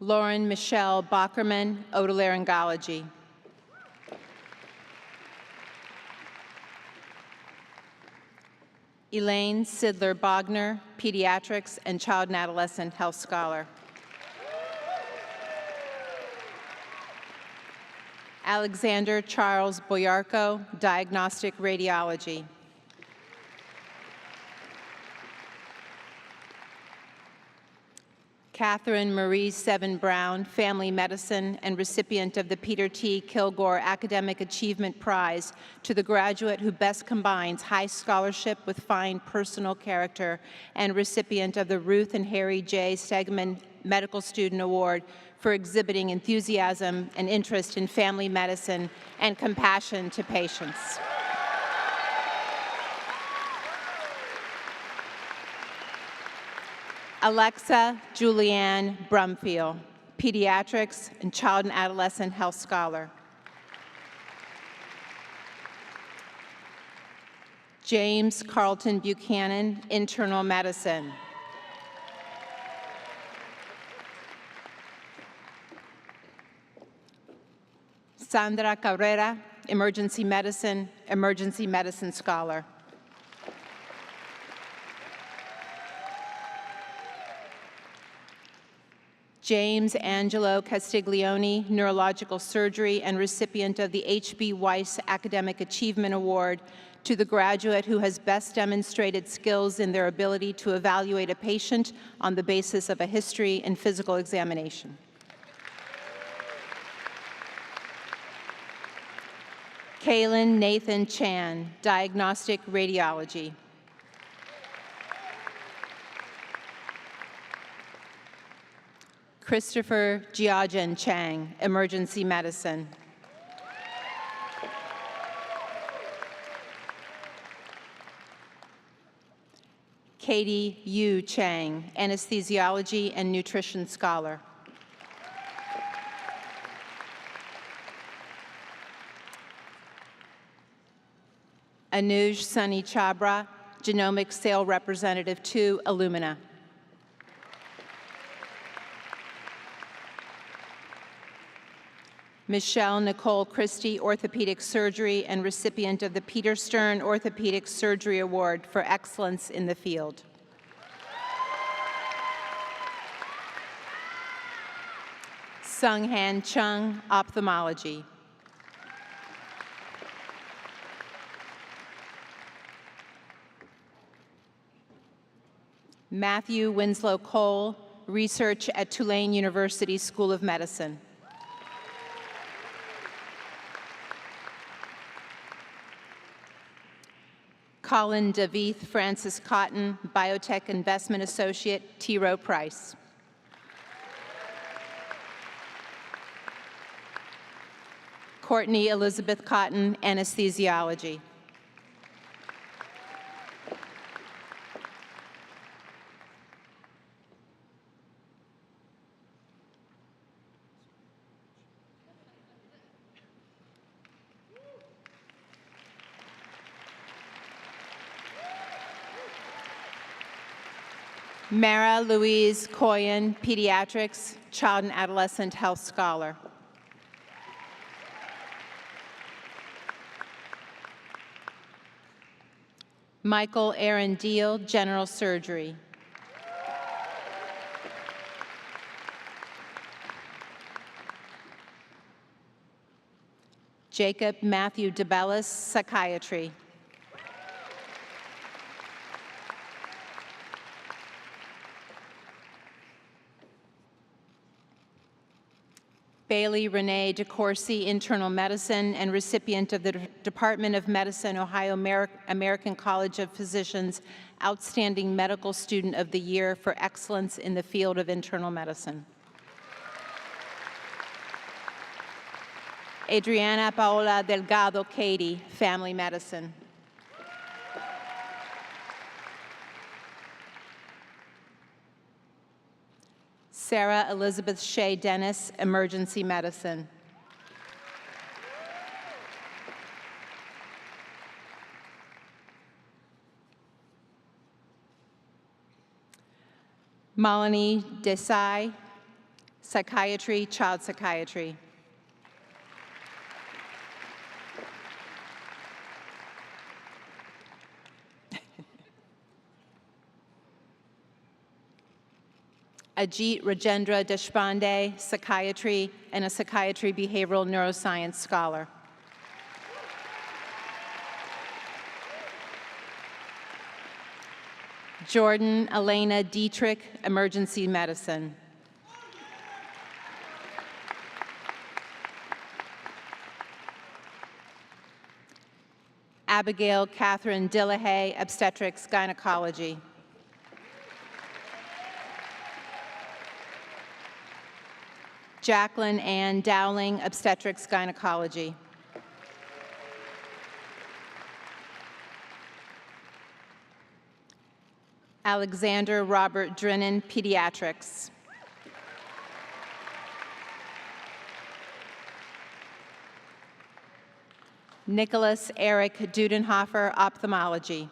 Lauren Michelle Bockerman, otolaryngology. Elaine Sidler-Bogner, pediatrics and child and adolescent health scholar. Alexander Charles Boyarko, diagnostic radiology. Catherine Marie Seven Brown, Family Medicine, and recipient of the Peter T. Kilgore Academic Achievement Prize, to the graduate who best combines high scholarship with fine personal character, and recipient of the Ruth and Harry J. Stegman Medical Student Award for exhibiting enthusiasm and interest in family medicine and compassion to patients. Alexa Julianne Brumfield, Pediatrics and Child and Adolescent Health Scholar. James Carlton Buchanan, Internal Medicine. Sandra Cabrera, Emergency Medicine Scholar. James Angelo Castiglione, Neurological Surgery, and recipient of the H.B. Weiss Academic Achievement Award, to the graduate who has best demonstrated skills in their ability to evaluate a patient on the basis of a history and physical examination. Kaylin Nathan Chan, Diagnostic Radiology. Christopher Jiajian Chang, Emergency Medicine. Katie Yu Chang, Anesthesiology and Nutrition Scholar. Anuj Sunny Chabra, Genomic Sale Representative to Illumina. Michelle Nicole Christie, Orthopedic Surgery, and recipient of the Peter Stern Orthopedic Surgery Award for excellence in the field. Sung-Han Chung, Ophthalmology. Matthew Winslow Cole, Research at Tulane University School of Medicine. Colin DeVeith Francis Cotton, Biotech Investment Associate, T. Rowe Price. Courtney Elizabeth Cotton, Anesthesiology. Mara Louise Coyen, Pediatrics, Child and Adolescent Health Scholar. Michael Aaron Deal, General Surgery. Jacob Matthew DeBellis, Psychiatry. Bailey Renee DeCourcy, Internal Medicine, and recipient of the Department of Medicine, Ohio American College of Physicians Outstanding Medical Student of the Year for excellence in the field of internal medicine. Adriana Paola Delgado Cady, Family Medicine. Sarah Elizabeth Shea Dennis, Emergency Medicine. Malini Desai, Psychiatry, Child Psychiatry. Ajit Rajendra Deshpande, Psychiatry, and a Psychiatry Behavioral Neuroscience Scholar. Jordan Elena Dietrich, Emergency Medicine. Abigail Catherine Dillahay, obstetrics gynecology. Jacqueline Ann Dowling, obstetrics gynecology. Alexander Robert Drennan, pediatrics. Nicholas Eric Dudenhofer, ophthalmology.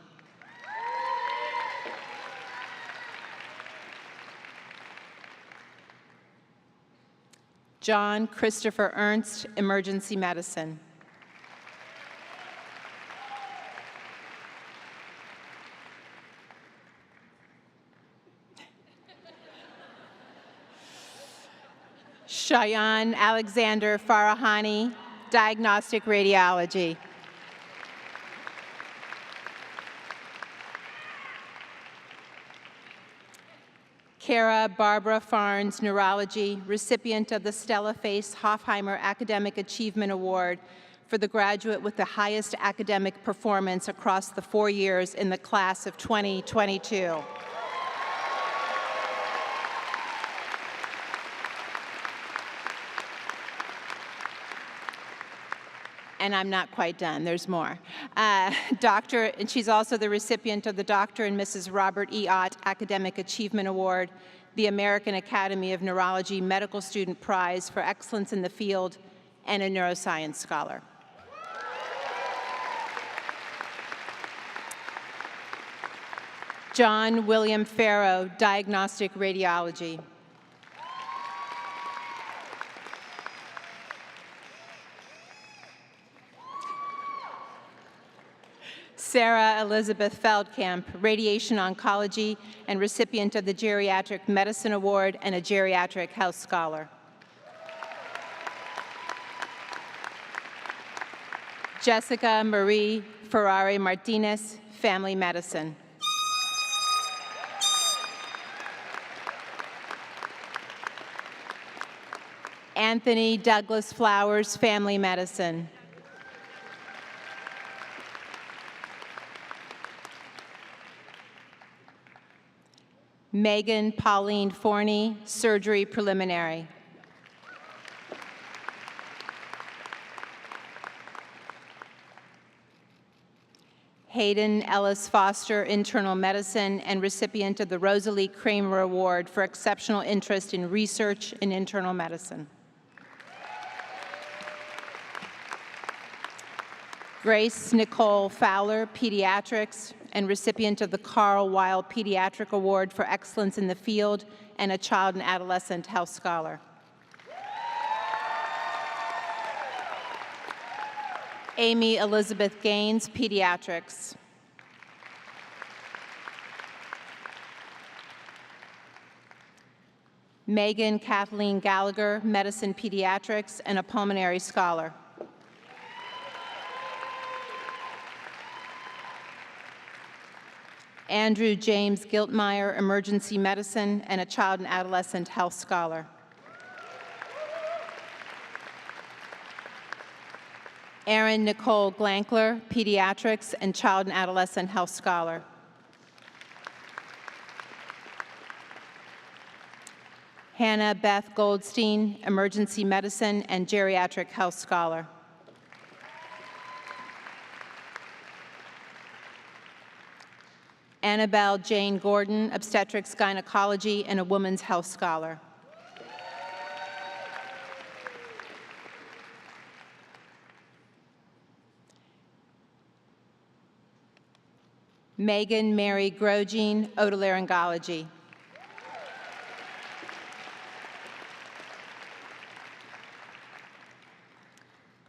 John Christopher Ernst, emergency medicine. Shayan Alexander Farahani, diagnostic radiology. Kara Barbara Farnes, neurology, recipient of the Stella Face Hofheimer Academic Achievement Award for the graduate with the highest academic performance across the 4 years in the class of 2022. And I'm not quite done, there's more. And she's also the recipient of the Dr. and Mrs. Robert E. Ott Academic Achievement Award, the American Academy of Neurology Medical Student Prize for Excellence in the Field, and a neuroscience scholar. John William Farrow, diagnostic radiology. Sarah Elizabeth Feldkamp, radiation oncology and recipient of the Geriatric Medicine Award and a geriatric health scholar. Jessica Marie Ferrari Martinez, family medicine. Anthony Douglas Flowers, family medicine. Megan Pauline Forney, surgery preliminary. Hayden Ellis Foster, internal medicine, and recipient of the Rosalie Kramer Award for exceptional interest in research in internal medicine. Grace Nicole Fowler, pediatrics, and recipient of the Carl Weil Pediatric Award for excellence in the field and a child and adolescent health scholar. Amy Elizabeth Gaines, pediatrics. Megan Kathleen Gallagher, medicine pediatrics, and a pulmonary scholar. Andrew James Giltmeyer, emergency medicine, and a child and adolescent health scholar. Erin Nicole Glankler, pediatrics, and child and adolescent health scholar. Hannah Beth Goldstein, emergency medicine and geriatric health scholar. Annabelle Jane Gordon, obstetrics gynecology and a women's health scholar. Megan Mary Grogine, otolaryngology.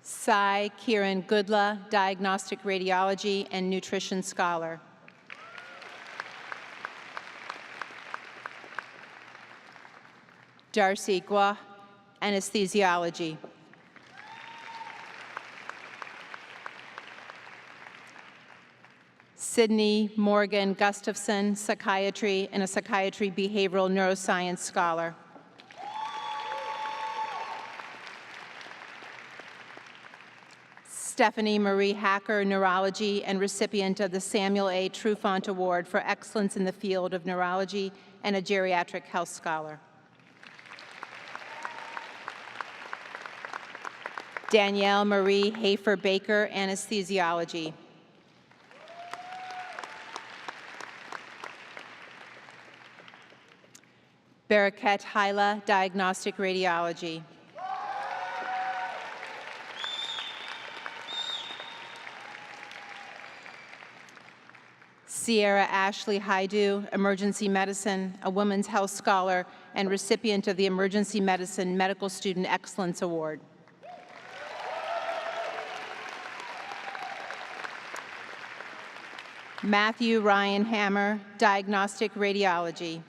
Sai Kiran Goodla, diagnostic radiology and nutrition scholar. Darcy Gua, anesthesiology. Sydney Morgan Gustafson, psychiatry, and a psychiatry behavioral neuroscience scholar. Stephanie Marie Hacker, Neurology, and recipient of the Samuel A. Trufant Award for Excellence in the Field of Neurology and a Geriatric Health Scholar. Danielle Marie Hafer-Baker, Anesthesiology. Barakat Haila, Diagnostic Radiology. Sierra Ashley Haidu, Emergency Medicine, a Women's Health Scholar and recipient of the Emergency Medicine Medical Student Excellence Award. Matthew Ryan Hammer, Diagnostic Radiology.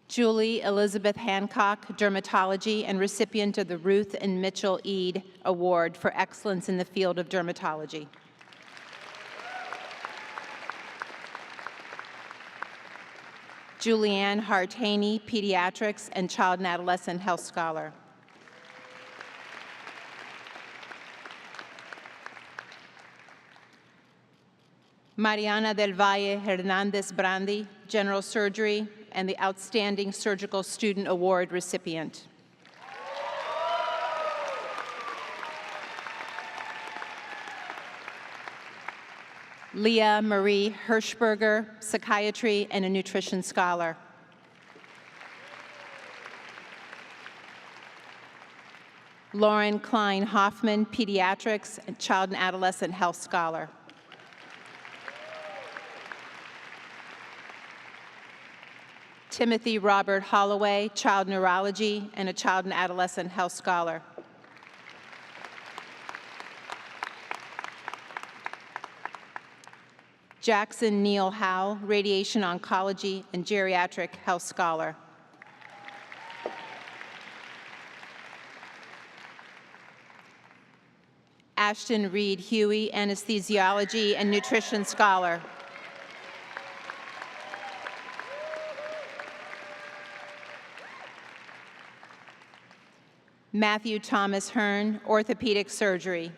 Julie Elizabeth Hancock, Dermatology, and recipient of the Ruth and Mitchell Eade Award for Excellence in the Field of Dermatology. Julianne Hart-Haney, Pediatrics and Child and Adolescent Health Scholar. Mariana del Valle Hernandez Brandi, General Surgery, and the Outstanding Surgical Student Award recipient. Leah Marie Hirschberger, Psychiatry and a Nutrition Scholar. Lauren Klein Hoffman, Pediatrics and Child and Adolescent Health Scholar. Timothy Robert Holloway, Child Neurology and a Child and Adolescent Health Scholar. Jackson Neil Howe, Radiation Oncology and Geriatric Health Scholar. Ashton Reed Huey, Anesthesiology and Nutrition Scholar. Matthew Thomas Hearn, Orthopedic Surgery.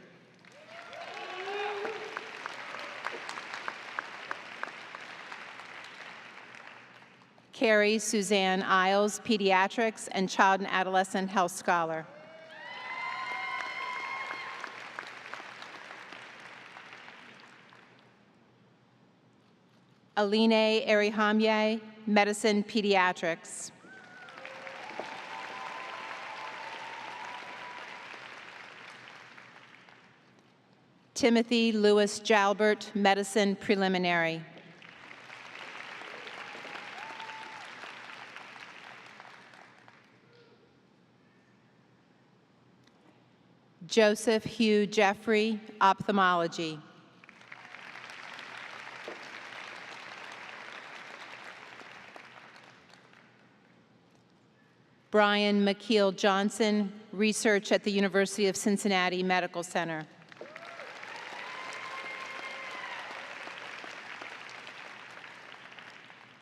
Carrie Suzanne Isles, Pediatrics and Child and Adolescent Health Scholar. Aline Erihamye, Medicine Pediatrics. Timothy Lewis Jalbert, Medicine Preliminary. Joseph Hugh Jeffrey, Ophthalmology. Brian McKeel Johnson, Research at the University of Cincinnati Medical Center.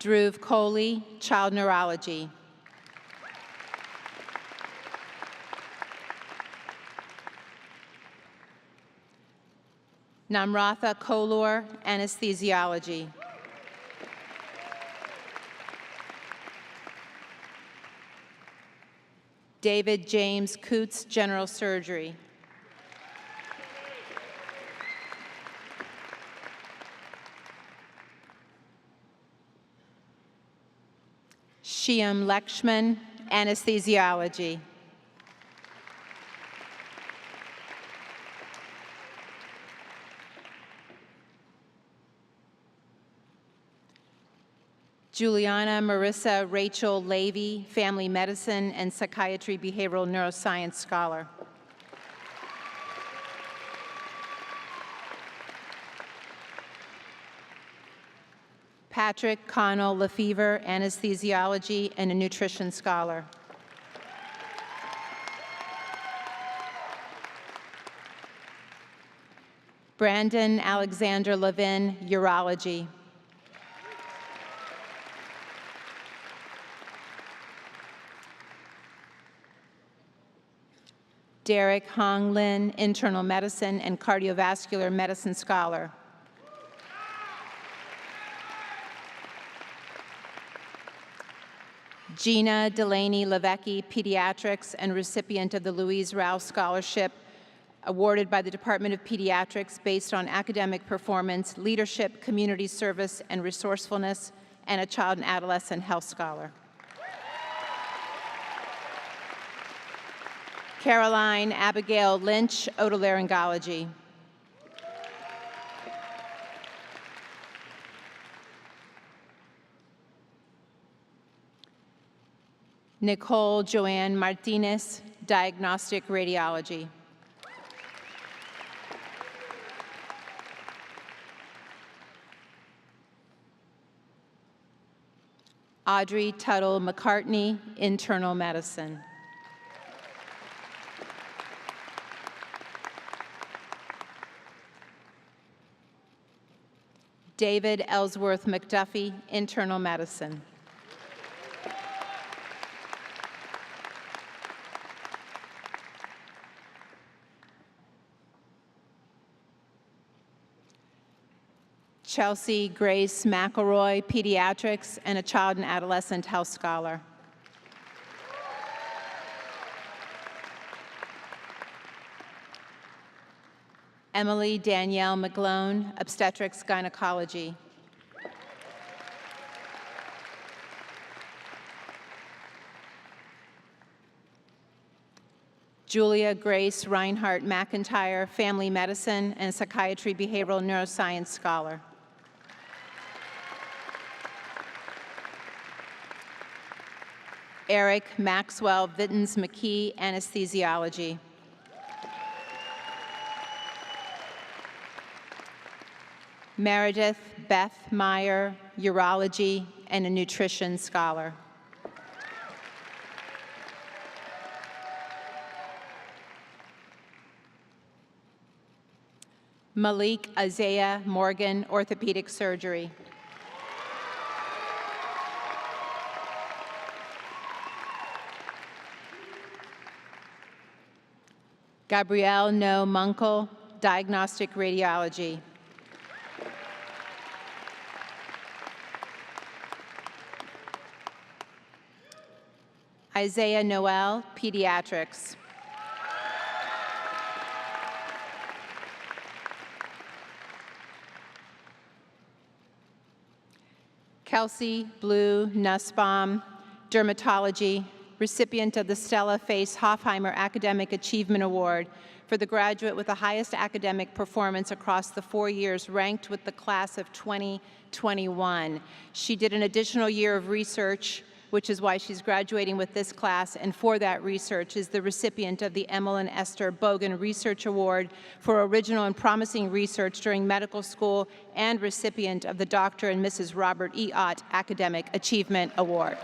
Dhruv Kohli, Child Neurology. Namratha Kolor, Anesthesiology. David James Coots, General Surgery. Shyam Lakshman, Anesthesiology. Juliana Marissa Rachel Levy, Family Medicine and Psychiatry Behavioral Neuroscience Scholar. Patrick Connell Lefevre, Anesthesiology and a Nutrition Scholar. Brandon Alexander Levin, Urology. Derek Hong Lin, Internal Medicine and Cardiovascular Medicine Scholar. Gina Delaney Levecki, Pediatrics and recipient of the Louise Rouse Scholarship, awarded by the Department of Pediatrics based on academic performance, leadership, community service, and resourcefulness, and a child and adolescent health scholar. Caroline Abigail Lynch, otolaryngology. Nicole Joanne Martinez, diagnostic radiology. Audrey Tuttle McCartney, internal medicine. David Ellsworth McDuffie, internal medicine. Chelsea Grace McElroy, pediatrics, and a child and adolescent health scholar. Emily Danielle McGlone, obstetrics gynecology. Julia Grace Reinhardt McIntyre, family medicine and psychiatry behavioral neuroscience scholar. Eric Maxwell Vittens McKee, anesthesiology. Meredith Beth Meyer, urology and a nutrition scholar. Malik Isaiah Morgan, orthopedic surgery. Gabrielle No Munkel, diagnostic radiology. Isaiah Noel, pediatrics. Kelsey Blue Nussbaum, dermatology, recipient of the Stella Face Hofheimer Academic Achievement Award for the graduate with the highest academic performance across the 4 years, ranked with the class of 2021. She did an additional year of research, which is why she's graduating with this class, and for that research is the recipient of the Emil and Esther Bogan Research Award for original and promising research during medical school, and recipient of the Dr. and Mrs. Robert E. Ott Academic Achievement Award.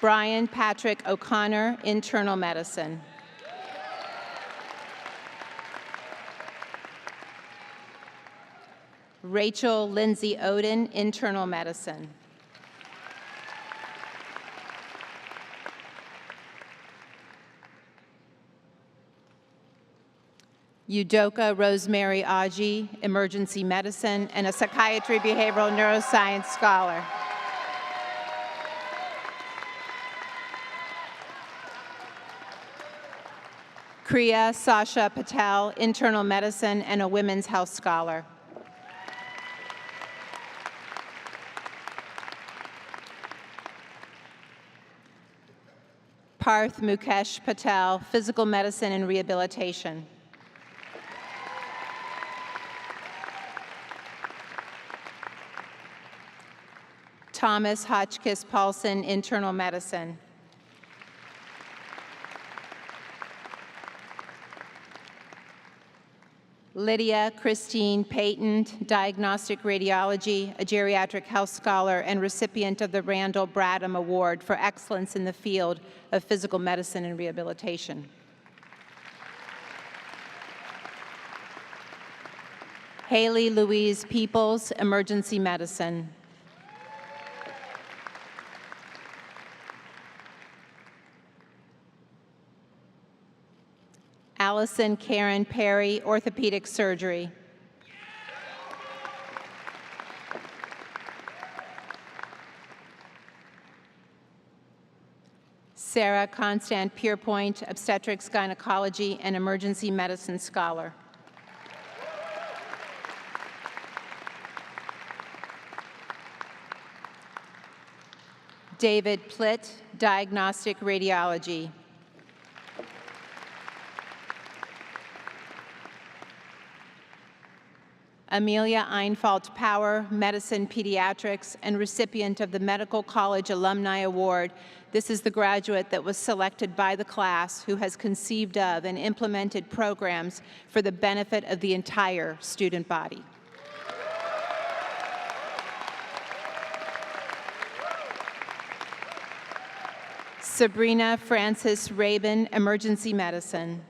Brian Patrick O'Connor, internal medicine. Rachel Lindsay Oden, internal medicine. Udoka Rosemary Aji, emergency medicine, and a psychiatry behavioral neuroscience scholar. Kriya Sasha Patel, internal medicine, and a women's health scholar. Parth Mukesh Patel, physical medicine and rehabilitation. Thomas Hotchkiss Paulson, internal medicine. Lydia Christine Payton, diagnostic radiology, a geriatric health scholar and recipient of the Randall Bradham Award for excellence in the field of physical medicine and rehabilitation. Haley Louise Peoples, emergency medicine. Allison Karen Perry, orthopedic surgery. Sarah Constant Pierpoint, obstetrics, gynecology, and emergency medicine scholar. David Plitt, diagnostic radiology. Amelia Einfalt Power, medicine pediatrics, and recipient of the Medical College Alumni Award. This is the graduate that was selected by the class who has conceived of and implemented programs for the benefit of the entire student body. Sabrina Francis Rabin, emergency medicine.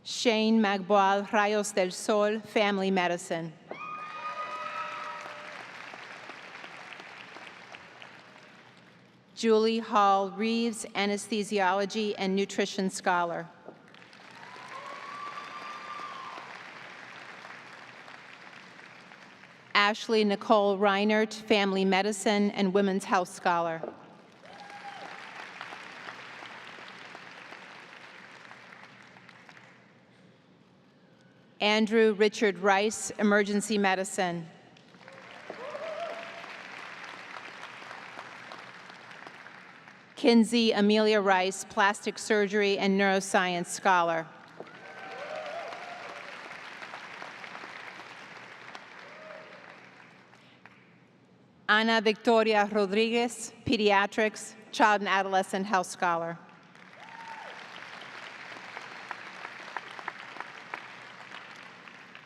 Shane Magboal Rayos del Sol, family medicine. Julie Hall Reeves, anesthesiology and nutrition scholar. Ashley Nicole Reinert, family medicine and women's health scholar. Andrew Richard Rice, emergency medicine. Kinsey Amelia Rice, plastic surgery and neuroscience scholar. Ana Victoria Rodriguez, pediatrics, child and adolescent health scholar.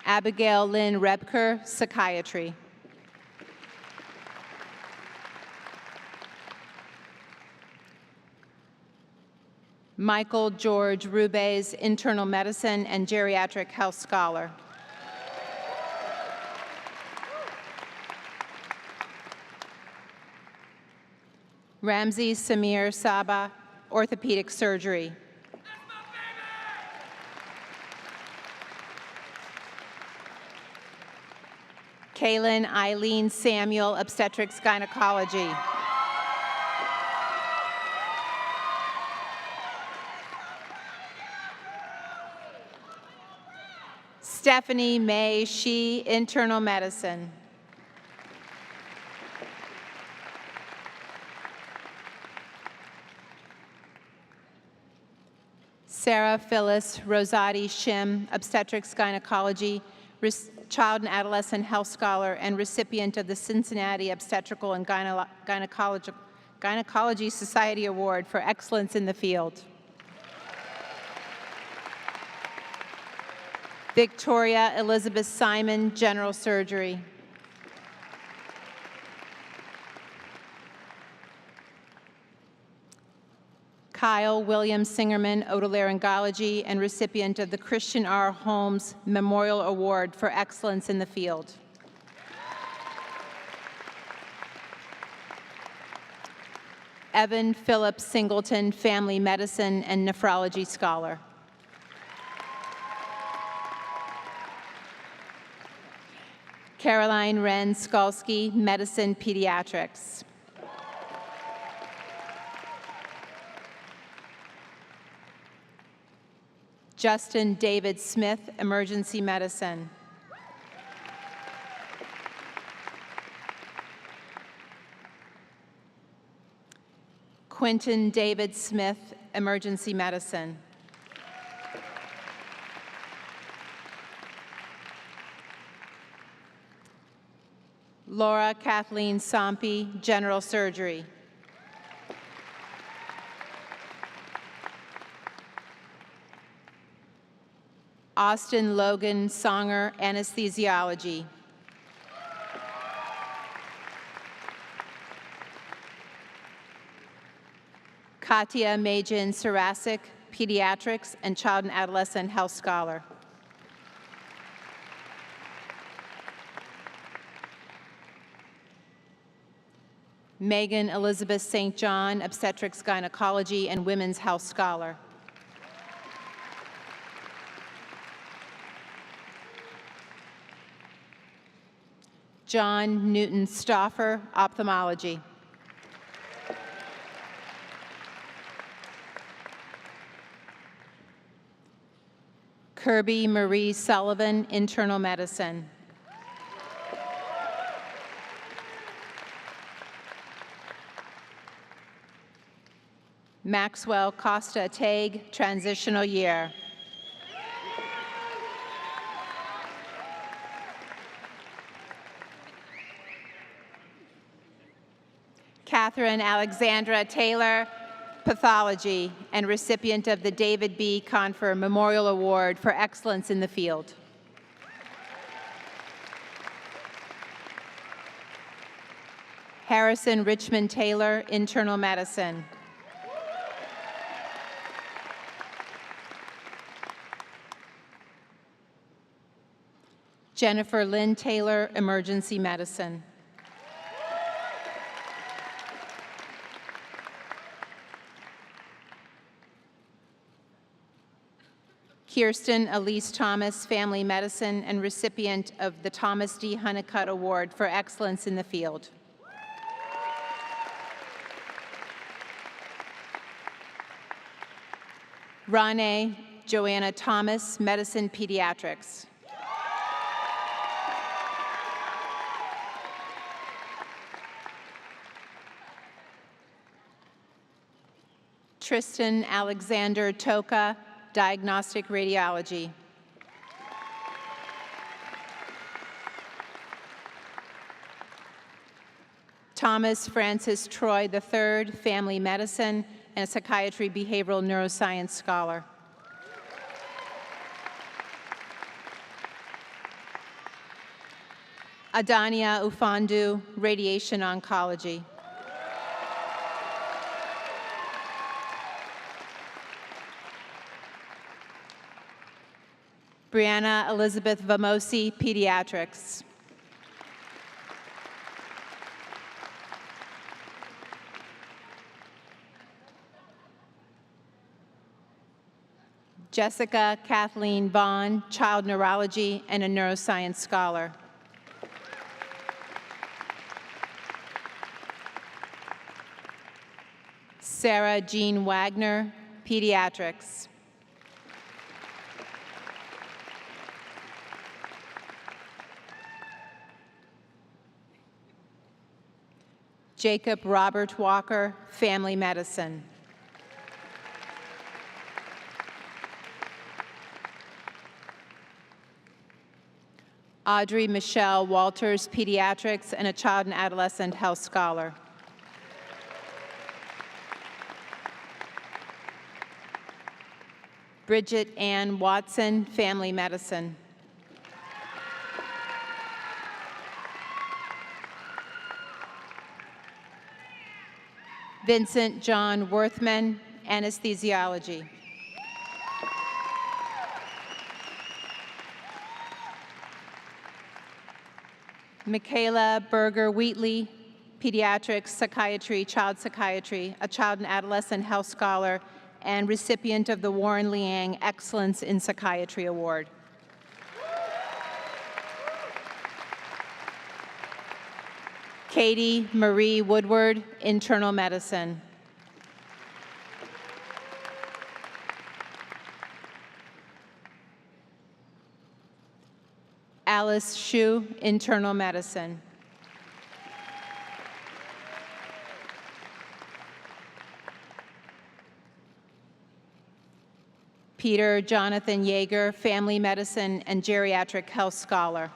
Abigail Lynn Rebker, psychiatry. Michael George Rubes, internal medicine and geriatric health scholar. Ramsey Samir Saba, orthopedic surgery. Kaylin Eileen Samuel, obstetrics gynecology. Stephanie May Shee, internal medicine. Sarah Phyllis Rosati Shim, obstetrics gynecology, child and adolescent health scholar, and recipient of the Cincinnati Obstetrical and Gynecology Society Award for excellence in the field. Victoria Elizabeth Simon, general surgery. Kyle William Singerman, otolaryngology, and recipient of the Christian R. Holmes Memorial Award for excellence in the field. Evan Philip Singleton, family medicine and nephrology scholar. Caroline Wren Skalski, medicine pediatrics. Justin David Smith, emergency medicine. Quentin David Smith, emergency medicine. Laura Kathleen Sompe, general surgery. Austin Logan Songer, anesthesiology. Katya Majin Sarasic, pediatrics and child and adolescent health scholar. Megan Elizabeth St. John, Obstetrics, Gynecology, and Women's Health Scholar. John Newton Stauffer, Ophthalmology. Kirby Marie Sullivan, Internal Medicine. Maxwell Costa Tague, Transitional Year. Catherine Alexandra Taylor, Pathology, and recipient of the David B. Confer Memorial Award for Excellence in the Field. Harrison Richmond Taylor, Internal Medicine. Jennifer Lynn Taylor, Emergency Medicine. Kirsten Elise Thomas, Family Medicine, and recipient of the Thomas D. Honeycutt Award for Excellence in the Field. Rane Joanna Thomas, Medicine Pediatrics. Tristan Alexander Toka, Diagnostic Radiology. Thomas Francis Troy III, Family Medicine, and a Psychiatry Behavioral Neuroscience Scholar. Adania Ufandu, Radiation Oncology. Brianna Elizabeth Vamosi, Pediatrics. Jessica Kathleen Vaughn, Child Neurology, and a Neuroscience Scholar. Sarah Jean Wagner, Pediatrics. Jacob Robert Walker, Family Medicine. Audrey Michelle Walters, Pediatrics, and a Child and Adolescent Health Scholar. Bridget Ann Watson, Family Medicine. Vincent John Worthman, Anesthesiology. Michaela Berger Wheatley, Pediatrics, Psychiatry, Child Psychiatry, a Child and Adolescent Health Scholar, and recipient of the Warren Liang Excellence in Psychiatry Award. Katie Marie Woodward, Internal Medicine. Alice Hsu, Internal Medicine. Peter Jonathan Yeager, Family Medicine and Geriatric Health Scholar.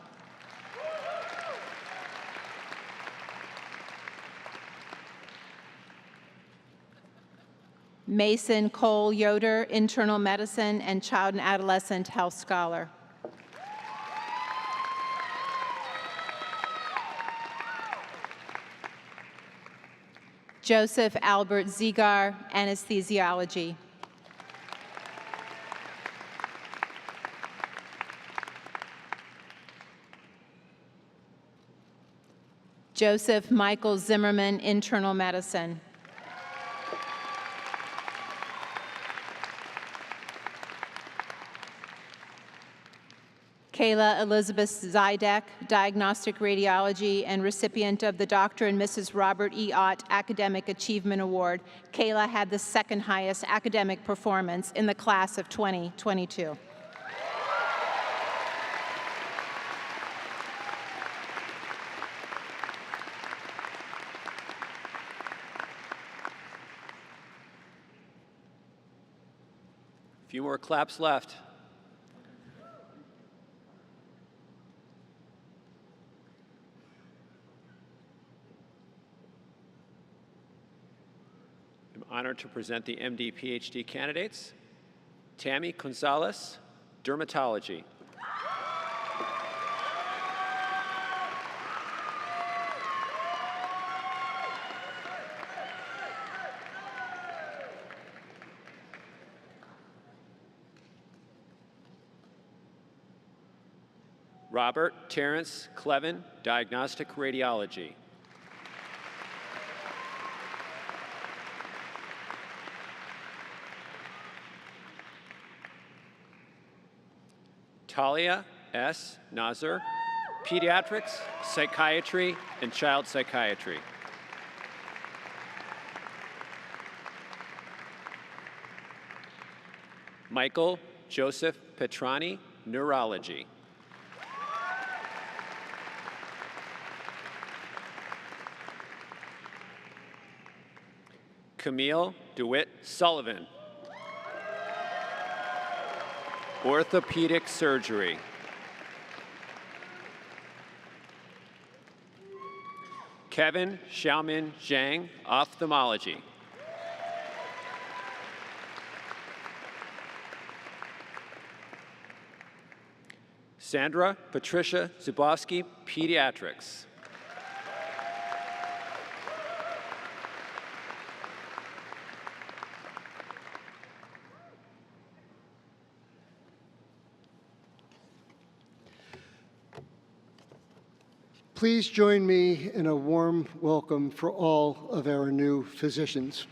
Mason Cole Yoder, Internal Medicine and Child and Adolescent Health Scholar. Joseph Albert Zigar, Anesthesiology. Joseph Michael Zimmerman, Internal Medicine. Kayla Elizabeth Zidek, Diagnostic Radiology, and recipient of the Dr. and Mrs. Robert E. Ott Academic Achievement Award. Kayla had the second highest academic performance in the class of 2022. A few more claps left. I'm honored to present the MD PhD candidates. Tammy Gonzalez, Dermatology. Robert Terrence Clevin, Diagnostic Radiology. Talia S. Nazar, Pediatrics, Psychiatry, and Child Psychiatry. Michael Joseph Petrani, Neurology. Camille DeWitt Sullivan, Orthopedic Surgery. Kevin Xiaomin Zhang, Ophthalmology. Sandra Patricia Zubowski, Pediatrics. Please join me in a warm welcome for all of our new physicians.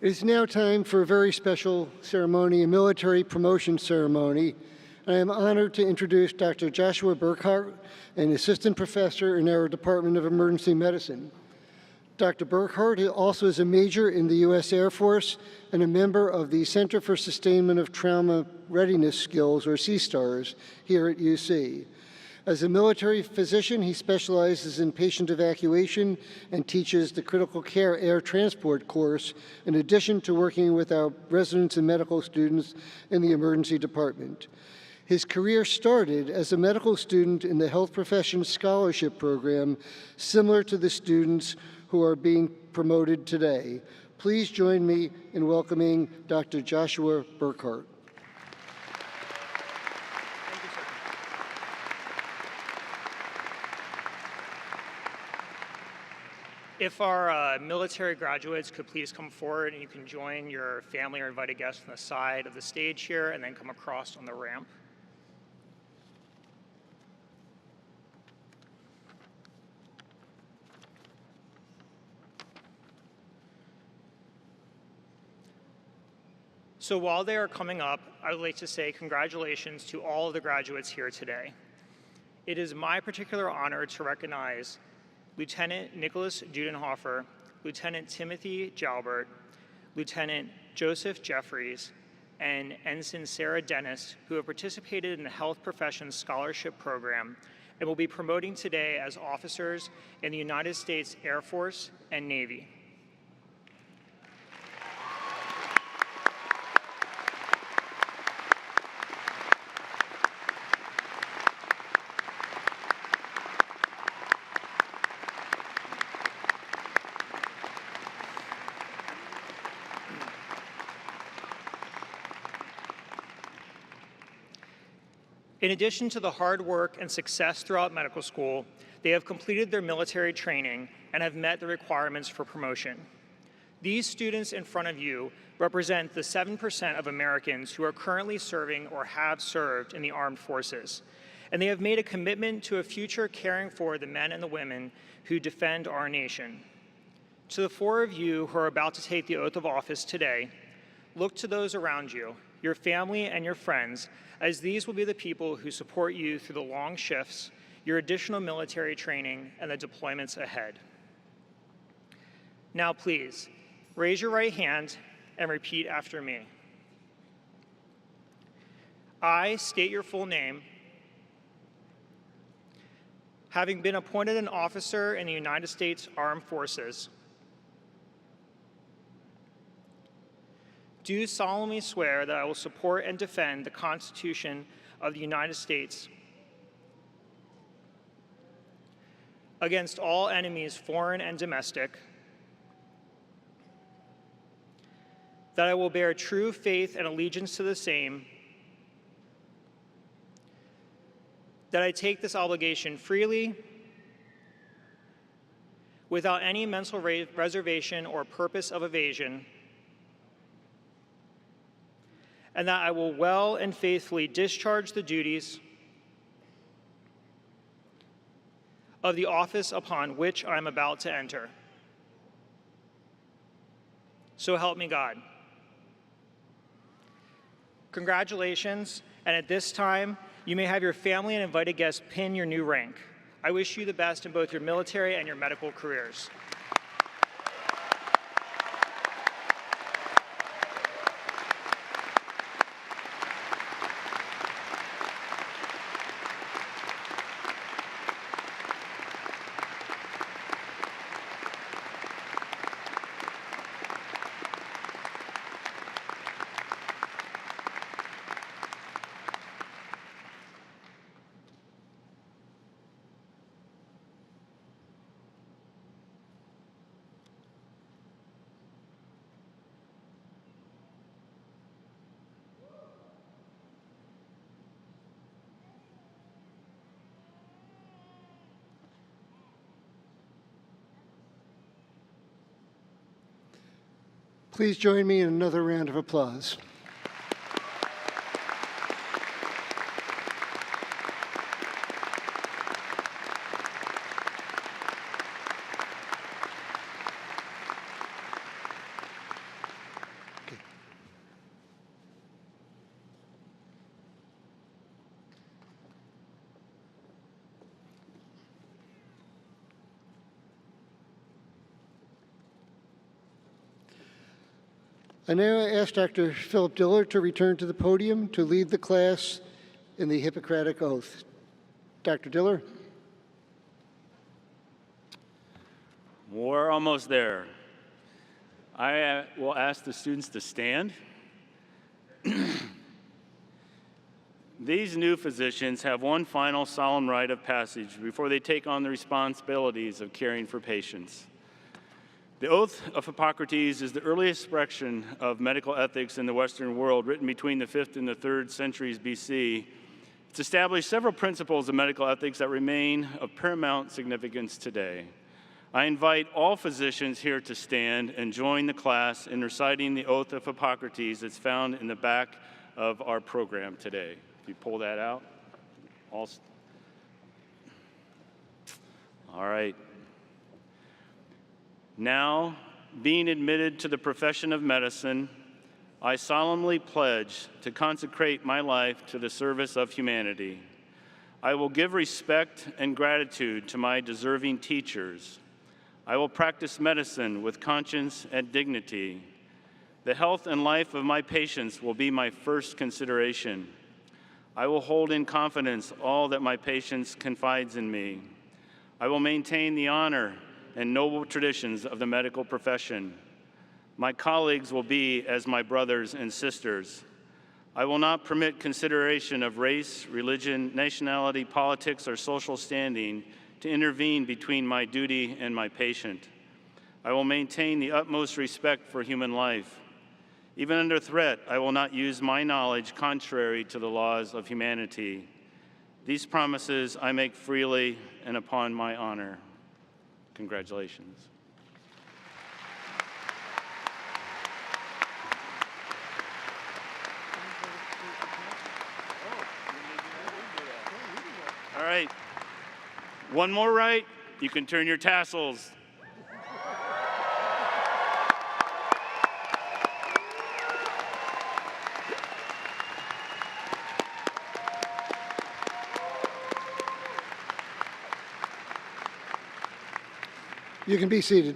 It is now time for a very special ceremony, a military promotion ceremony. I am honored to introduce Dr. Joshua Burkhart, an assistant professor in our Department of Emergency Medicine. Dr. Burkhart also is a major in the U.S. Air Force and a member of the Center for Sustainment of Trauma Readiness Skills, or CSTARS, here at UC. As a military physician, he specializes in patient evacuation and teaches the critical care air transport course, in addition to working with our residents and medical students in the emergency department. His career started as a medical student in the Health Professions Scholarship Program, similar to the students who are being promoted today. Please join me in welcoming Dr. Joshua Burkhart. If our military graduates could please come forward, and you can join your family or invited guests on the side of the stage here and then come across on the ramp. So while they are coming up, I would like to say congratulations to all of the graduates here today. it is my particular honor to recognize Lieutenant Nicholas Dudenhofer, Lieutenant Timothy Jalbert, Lieutenant Joseph Jeffries, and Ensign Sarah Dennis, who have participated in the Health Professions Scholarship Program and will be promoting today as officers in the United States Air Force and Navy. In addition to the hard work and success throughout medical school, they have completed their military training and have met the requirements for promotion. These students in front of you represent the 7% of Americans who are currently serving or have served in the armed forces, and they have made a commitment to a future caring for the men and the women who defend our nation. To the 4 of you who are about to take the oath of office today, look to those around you, your family and your friends, as these will be the people who support you through the long shifts, your additional military training, and the deployments ahead. Now please, raise your right hand and repeat after me. I state your full name. Having been appointed an officer in the United States Armed Forces, do solemnly swear that I will support and defend the Constitution of the United States against all enemies, foreign and domestic, that I will bear true faith and allegiance to the same, that I take this obligation freely, without any mental reservation or purpose of evasion, and that I will well and faithfully discharge the duties of the office upon which I am about to enter. So help me God. Congratulations, and at this time, you may have your family and invited guests pin your new rank. I wish you the best in both your military and your medical careers. Please join me in another round of applause. I now ask Dr. Philip Diller to return to the podium to lead the class in the Hippocratic Oath. Dr. Diller. We're almost there. I will ask the students to stand. These new physicians have one final solemn rite of passage before they take on the responsibilities of caring for patients. The Oath of Hippocrates is the earliest expression of medical ethics in the Western world, written between the 5th and the 3rd centuries BC. It's established several principles of medical ethics that remain of paramount significance today. I invite all physicians here to stand and join the class in reciting the Oath of Hippocrates that's found in the back of our program today. If you pull that out. All right. Now, being admitted to the profession of medicine, I solemnly pledge to consecrate my life to the service of humanity. I will give respect and gratitude to my deserving teachers. I will practice medicine with conscience and dignity. The health and life of my patients will be my first consideration. I will hold in confidence all that my patients confides in me. I will maintain the honor and noble traditions of the medical profession. My colleagues will be as my brothers and sisters. I will not permit consideration of race, religion, nationality, politics, or social standing to intervene between my duty and my patient. I will maintain the utmost respect for human life. Even under threat, I will not use my knowledge contrary to the laws of humanity. These promises I make freely and upon my honor. Congratulations. All right. One more right, you can turn your tassels. You can be seated.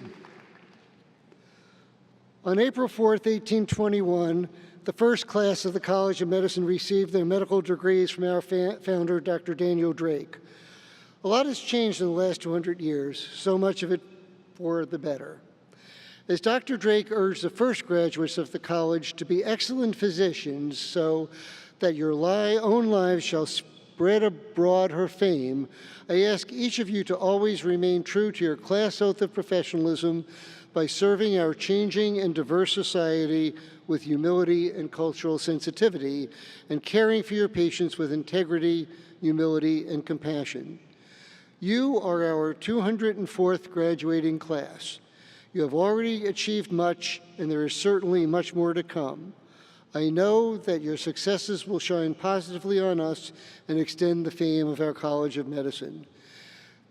On April 4th, 1821, the first class of the College of Medicine received their medical degrees from our founder, Dr. Daniel Drake. A lot has changed in the last 200 years, so much of it for the better. As Dr. Drake urged the first graduates of the college to be excellent physicians so that your own lives shall spread abroad her fame, I ask each of you to always remain true to your class oath of professionalism by serving our changing and diverse society with humility and cultural sensitivity, and caring for your patients with integrity, humility, and compassion. You are our 204th graduating class. You have already achieved much, and there is certainly much more to come. I know that your successes will shine positively on us and extend the fame of our College of Medicine.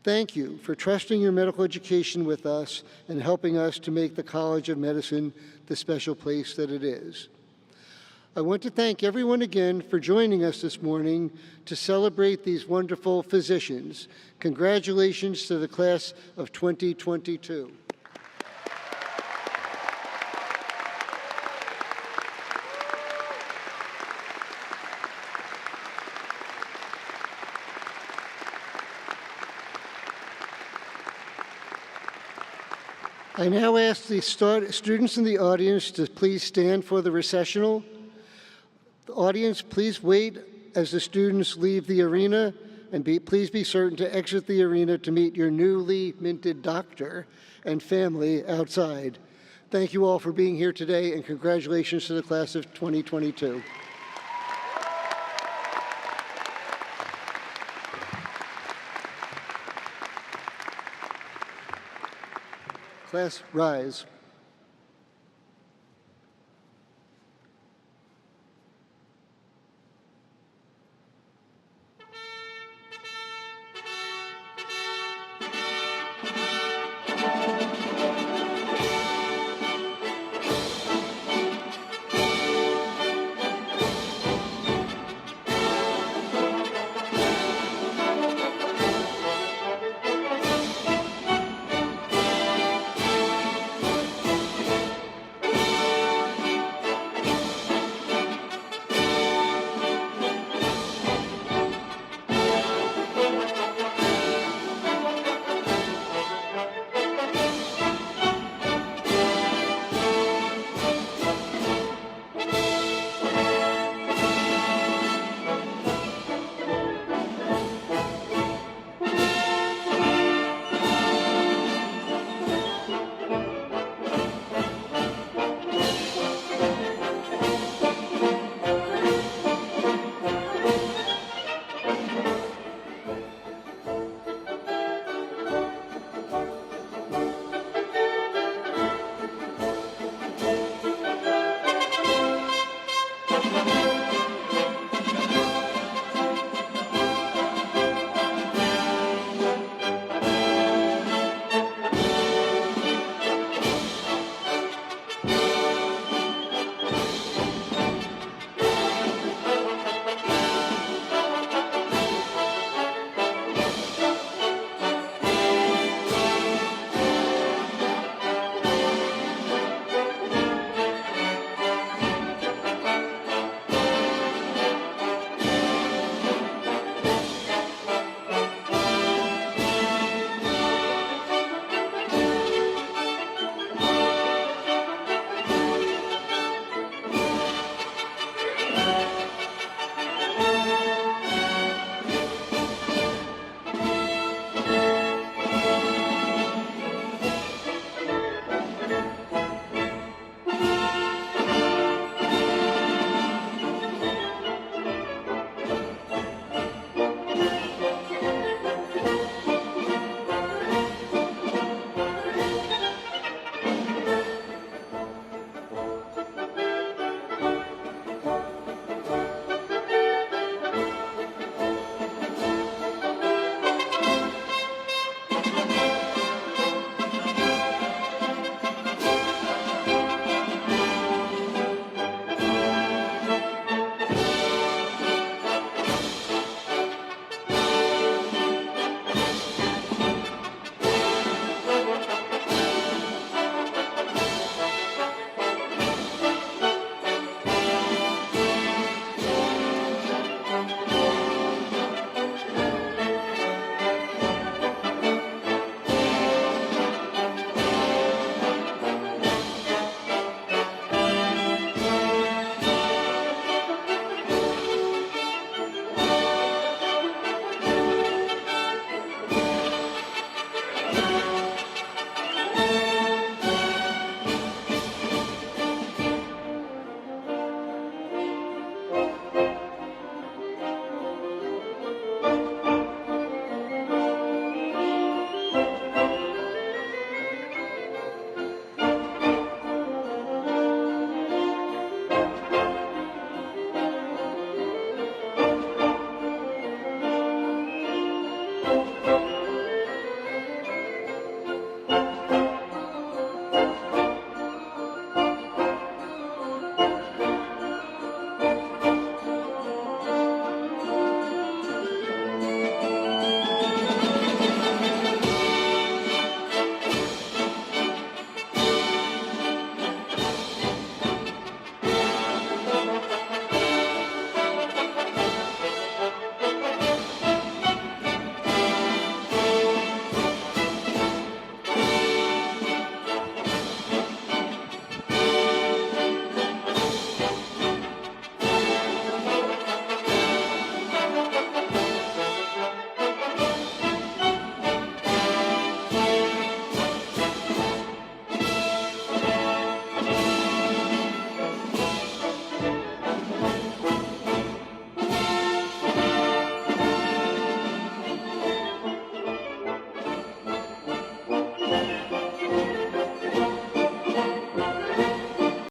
Thank you for trusting your medical education with us and helping us to make the College of Medicine the special place that it is. I want to thank everyone again for joining us this morning to celebrate these wonderful physicians. Congratulations to the class of 2022. I now ask the students in the audience to please stand for the recessional. The audience, please wait as the students leave the arena, and please be certain to exit the arena to meet your newly minted doctor and family outside. Thank you all for being here today, and congratulations to the class of 2022. Class, rise.